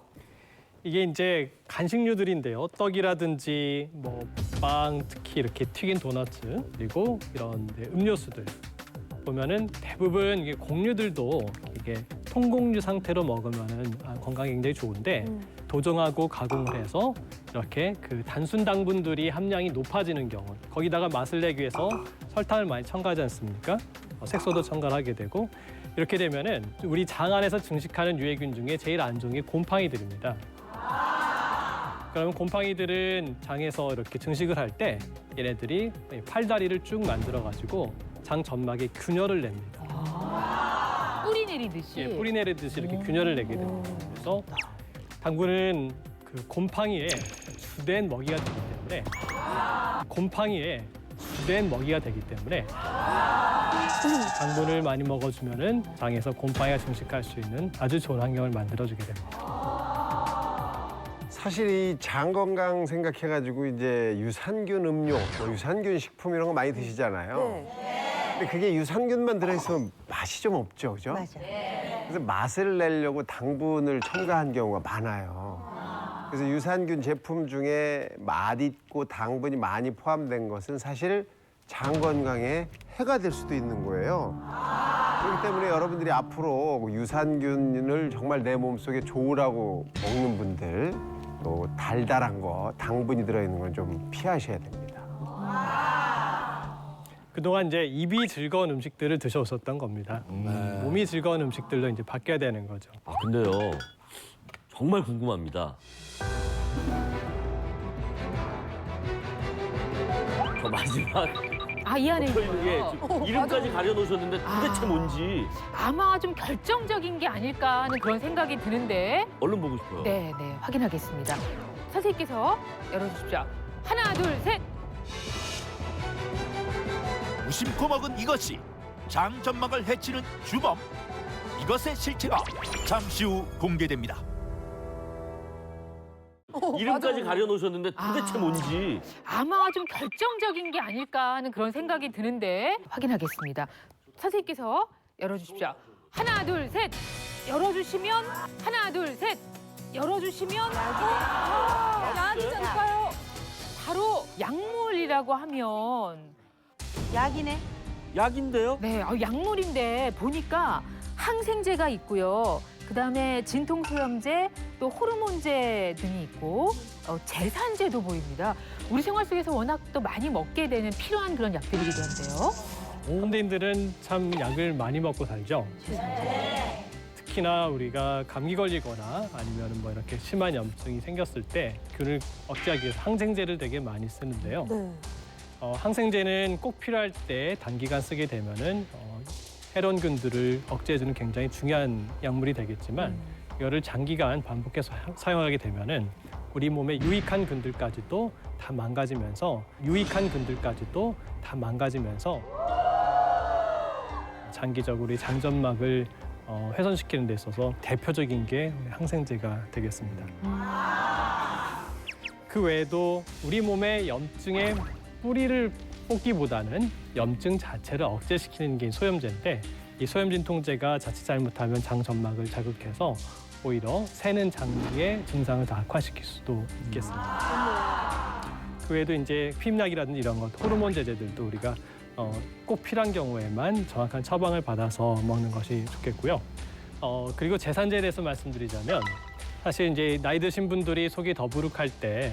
이게 이제 간식류들인데요. 떡이라든지 뭐 빵, 특히 이렇게 튀긴 도너츠 그리고 이런 음료수들 보면은 대부분 이게 곡류들도 이게 통곡류 상태로 먹으면은 건강에 굉장히 좋은데 도정하고 가공을 해서 이렇게 단순 당분들이 함량이 높아지는 경우 거기다가 맛을 내기 위해서 설탕을 많이 첨가하지 않습니까? 색소도 첨가를 하게 되고 이렇게 되면은 우리 장 안에서 증식하는 유해균 중에 제일 안 좋은 게 곰팡이들입니다. 그러면 곰팡이들은 장에서 이렇게 증식을 할 때 얘네들이 팔다리를 쭉 만들어가지고 장 점막에 균열을 냅니다. 뿌리 내리듯이. 뿌리 내리듯이 이렇게 균열을 내게 됩니다. 그래서 당분은 곰팡이의 주된 먹이가 되기 때문에 당분을 많이 먹어주면은 장에서 곰팡이가 증식할 수 있는 아주 좋은 환경을 만들어주게 됩니다. 사실 이 장 건강 생각해가지고 이제 유산균 음료, 뭐 유산균 식품 이런 거 많이 드시잖아요. 근데 그게 유산균만 들어있으면 맛이 좀 없죠, 그죠? 맞아. 그래서 맛을 내려고 당분을 첨가한 경우가 많아요. 그래서 유산균 제품 중에 맛있고 당분이 많이 포함된 것은 사실 장 건강에 해가 될 수도 있는 거예요. 그렇기 때문에 여러분들이 앞으로 유산균을 정말 내 몸속에 좋으라고 먹는 분들 또 달달한 거, 당분이 들어있는 건 좀 피하셔야 됩니다. 그동안 이제 입이 즐거운 음식들을 드셔오셨던 겁니다. 몸이 즐거운 음식들로 이제 바뀌어야 되는 거죠. 근데요. 정말 궁금합니다. 저 마지막 이 안에 이게 있어요. 이름까지 가려놓으셨는데 도대체 뭔지 아마 좀 결정적인 게 아닐까 하는 그런 생각이 드는데. 얼른 보고 싶어요. 네, 확인하겠습니다. 선생님께서 열어주십시오. 하나, 둘, 셋. 무심코 먹은 이것이 장 점막을 해치는 주범. 이것의 실체가 잠시 후 공개됩니다. 이름까지 가려놓으셨는데 도대체 뭔지 아마 좀 결정적인 게 아닐까 하는 그런 생각이 드는데 확인하겠습니다. 선생님께서 열어주십시오. 하나, 둘, 셋. 열어주시면 하나, 둘, 셋. 열어주시면 약이잖아요. 바로 약물이라고 하면 약이네. 약인데요? 네, 약물인데 보니까 항생제가 있고요. 그다음에 진통소염제, 또 호르몬제 등이 있고 제산제도 보입니다. 우리 생활 속에서 워낙 또 많이 먹게 되는 필요한 그런 약들이기도 한데요. 현대인들은 참 약을 많이 먹고 살죠. 특히나 우리가 감기 걸리거나 아니면 뭐 이렇게 심한 염증이 생겼을 때 균을 억제하기 위해서 항생제를 되게 많이 쓰는데요. 항생제는 꼭 필요할 때 단기간 쓰게 되면은 해로운균들을 억제해주는 굉장히 중요한 약물이 되겠지만 이거를 장기간 반복해서 사용하게 되면은 우리 몸에 유익한 균들까지도 다 망가지면서 장기적으로 이 장점막을 훼손시키는 데 있어서 대표적인 게 항생제가 되겠습니다. 그 외에도 우리 몸의 염증의 뿌리를 뽑기보다는 염증 자체를 억제시키는 게 소염제인데 이 소염진통제가 자칫 잘못하면 장점막을 자극해서 오히려 새는 장의 증상을 더 악화시킬 수도 있겠습니다. 그 외에도 이제 피임약이라든지 이런 것, 호르몬 제제들도 우리가 꼭 필요한 경우에만 정확한 처방을 받아서 먹는 것이 좋겠고요. 그리고 제산제에 대해서 말씀드리자면 사실 이제 나이 드신 분들이 속이 더부룩할 때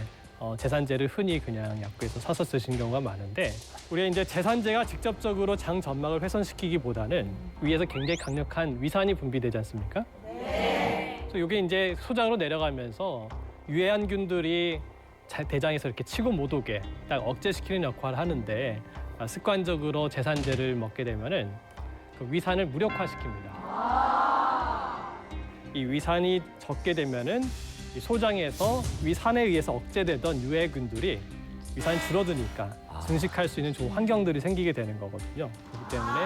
제산제를 흔히 그냥 약국에서 사서 쓰시는 경우가 많은데 우리가 이제 제산제가 직접적으로 장 점막을 훼손시키기보다는 위에서 굉장히 강력한 위산이 분비되지 않습니까? 그래서 이게 이제 소장으로 내려가면서 유해한균들이 대장에서 이렇게 치고 못 오게 딱 억제시키는 역할을 하는데 습관적으로 제산제를 먹게 되면은 그 위산을 무력화시킵니다. 이 위산이 적게 되면은 이 소장에서 위산에 의해서 억제되던 유해균들이 위산이 줄어드니까 증식할 수 있는 좋은 환경들이 생기게 되는 거거든요. 그렇기 때문에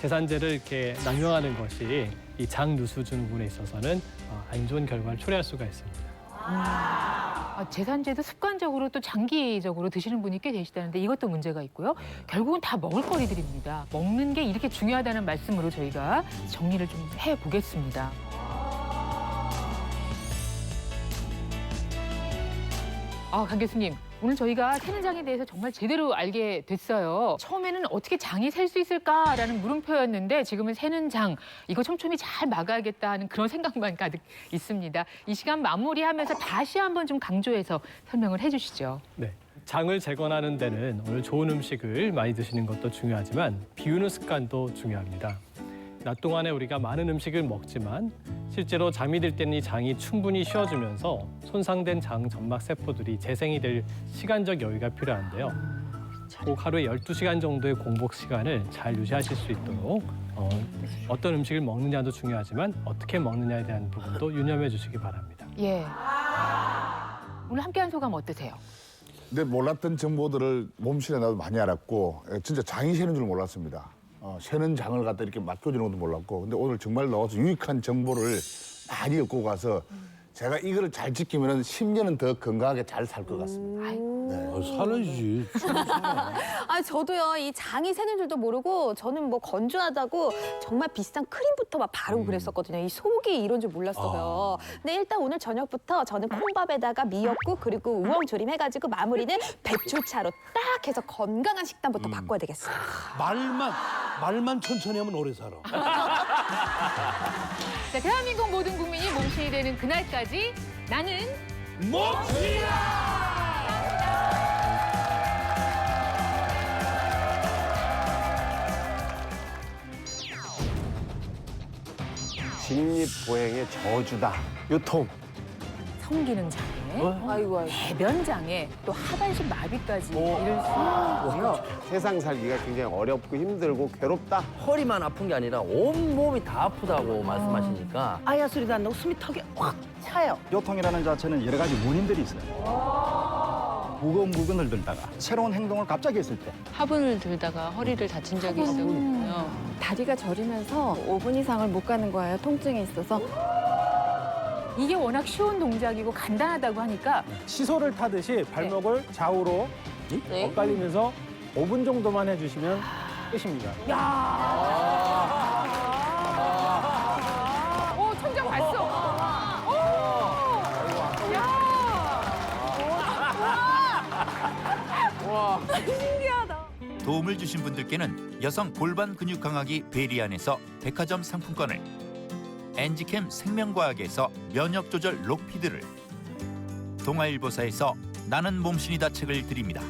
제산제를 이렇게 남용하는 것이 이 장 누수 증후군에 있어서는 안 좋은 결과를 초래할 수가 있습니다. 제산제도 습관적으로 또 장기적으로 드시는 분이 꽤 계시다는데 이것도 문제가 있고요. 결국은 다 먹을거리들입니다. 먹는 게 이렇게 중요하다는 말씀으로 저희가 정리를 좀 해보겠습니다. 강 교수님, 오늘 저희가 새는 장에 대해서 정말 제대로 알게 됐어요. 처음에는 어떻게 장이 셀 수 있을까라는 물음표였는데 지금은 새는 장, 이거 촘촘히 잘 막아야겠다 하는 그런 생각만 가득 있습니다. 이 시간 마무리하면서 다시 한번 좀 강조해서 설명을 해주시죠. 네. 장을 재건하는 데는 오늘 좋은 음식을 많이 드시는 것도 중요하지만 비우는 습관도 중요합니다. 낮 동안에 우리가 많은 음식을 먹지만 실제로 잠이 들 때는 이 장이 충분히 쉬어주면서 손상된 장 점막 세포들이 재생이 될 시간적 여유가 필요한데요. 꼭 하루에 12시간 정도의 공복 시간을 잘 유지하실 수 있도록 어떤 음식을 먹느냐도 중요하지만 어떻게 먹느냐에 대한 부분도 유념해 주시기 바랍니다. 예. 오늘 함께한 소감 어떠세요? 근데 몰랐던 정보들을 몸실에 나도 많이 알았고 진짜 장이 새는 줄 몰랐습니다. 새는 장을 갖다 이렇게 맡겨주는 것도 몰랐고 근데 오늘 정말 나와서 유익한 정보를 많이 얻고 가서 제가 이거를 잘 지키면 10년은 더 건강하게 잘 살 것 같습니다. 살아야지. 저도요, 이 장이 새는 줄도 모르고 저는 뭐 건조하다고 정말 비싼 크림부터 막 바르고 그랬었거든요. 이 속이 이런 줄 몰랐어요. 근데 일단 오늘 저녁부터 저는 콩밥에다가 미역국 그리고 우엉조림 해가지고 마무리는 배추차로 딱 해서 건강한 식단부터 바꿔야 되겠어요. 말만 천천히 하면 오래 살아. 자, 대한민국 모든 국민이 몸신이 되는 그날까지 나는 직립보행의 저주다. 요통. 성기능 장애, 배변 장애, 또 하반신 마비까지 이럴 수 있고요. 세상 살기가 굉장히 어렵고 힘들고 괴롭다. 허리만 아픈 게 아니라 온몸이 다 아프다고 말씀하시니까 아야 소리도 안 나고 숨이 턱에 확 차요. 요통이라는 자체는 여러 가지 원인들이 있어요. 무거운 물건을 들다가 새로운 행동을 갑자기 했을 때 화분을 들다가 허리를 다친 적이 있었거든요. 다리가 저리면서 5분 이상을 못 가는 거예요. 통증이 있어서. 이게 워낙 쉬운 동작이고 간단하다고 하니까 시소를 타듯이 발목을 좌우로 엇갈리면서 5분 정도만 해주시면 끝입니다. 천장 봤어. 신기하다. 도움을 주신 분들께는 여성 골반 근육 강화기 베리안에서 백화점 상품권을, 엔지캠 생명과학에서 면역조절 록피드를, 동아일보사에서 나는 몸신이다 책을 드립니다.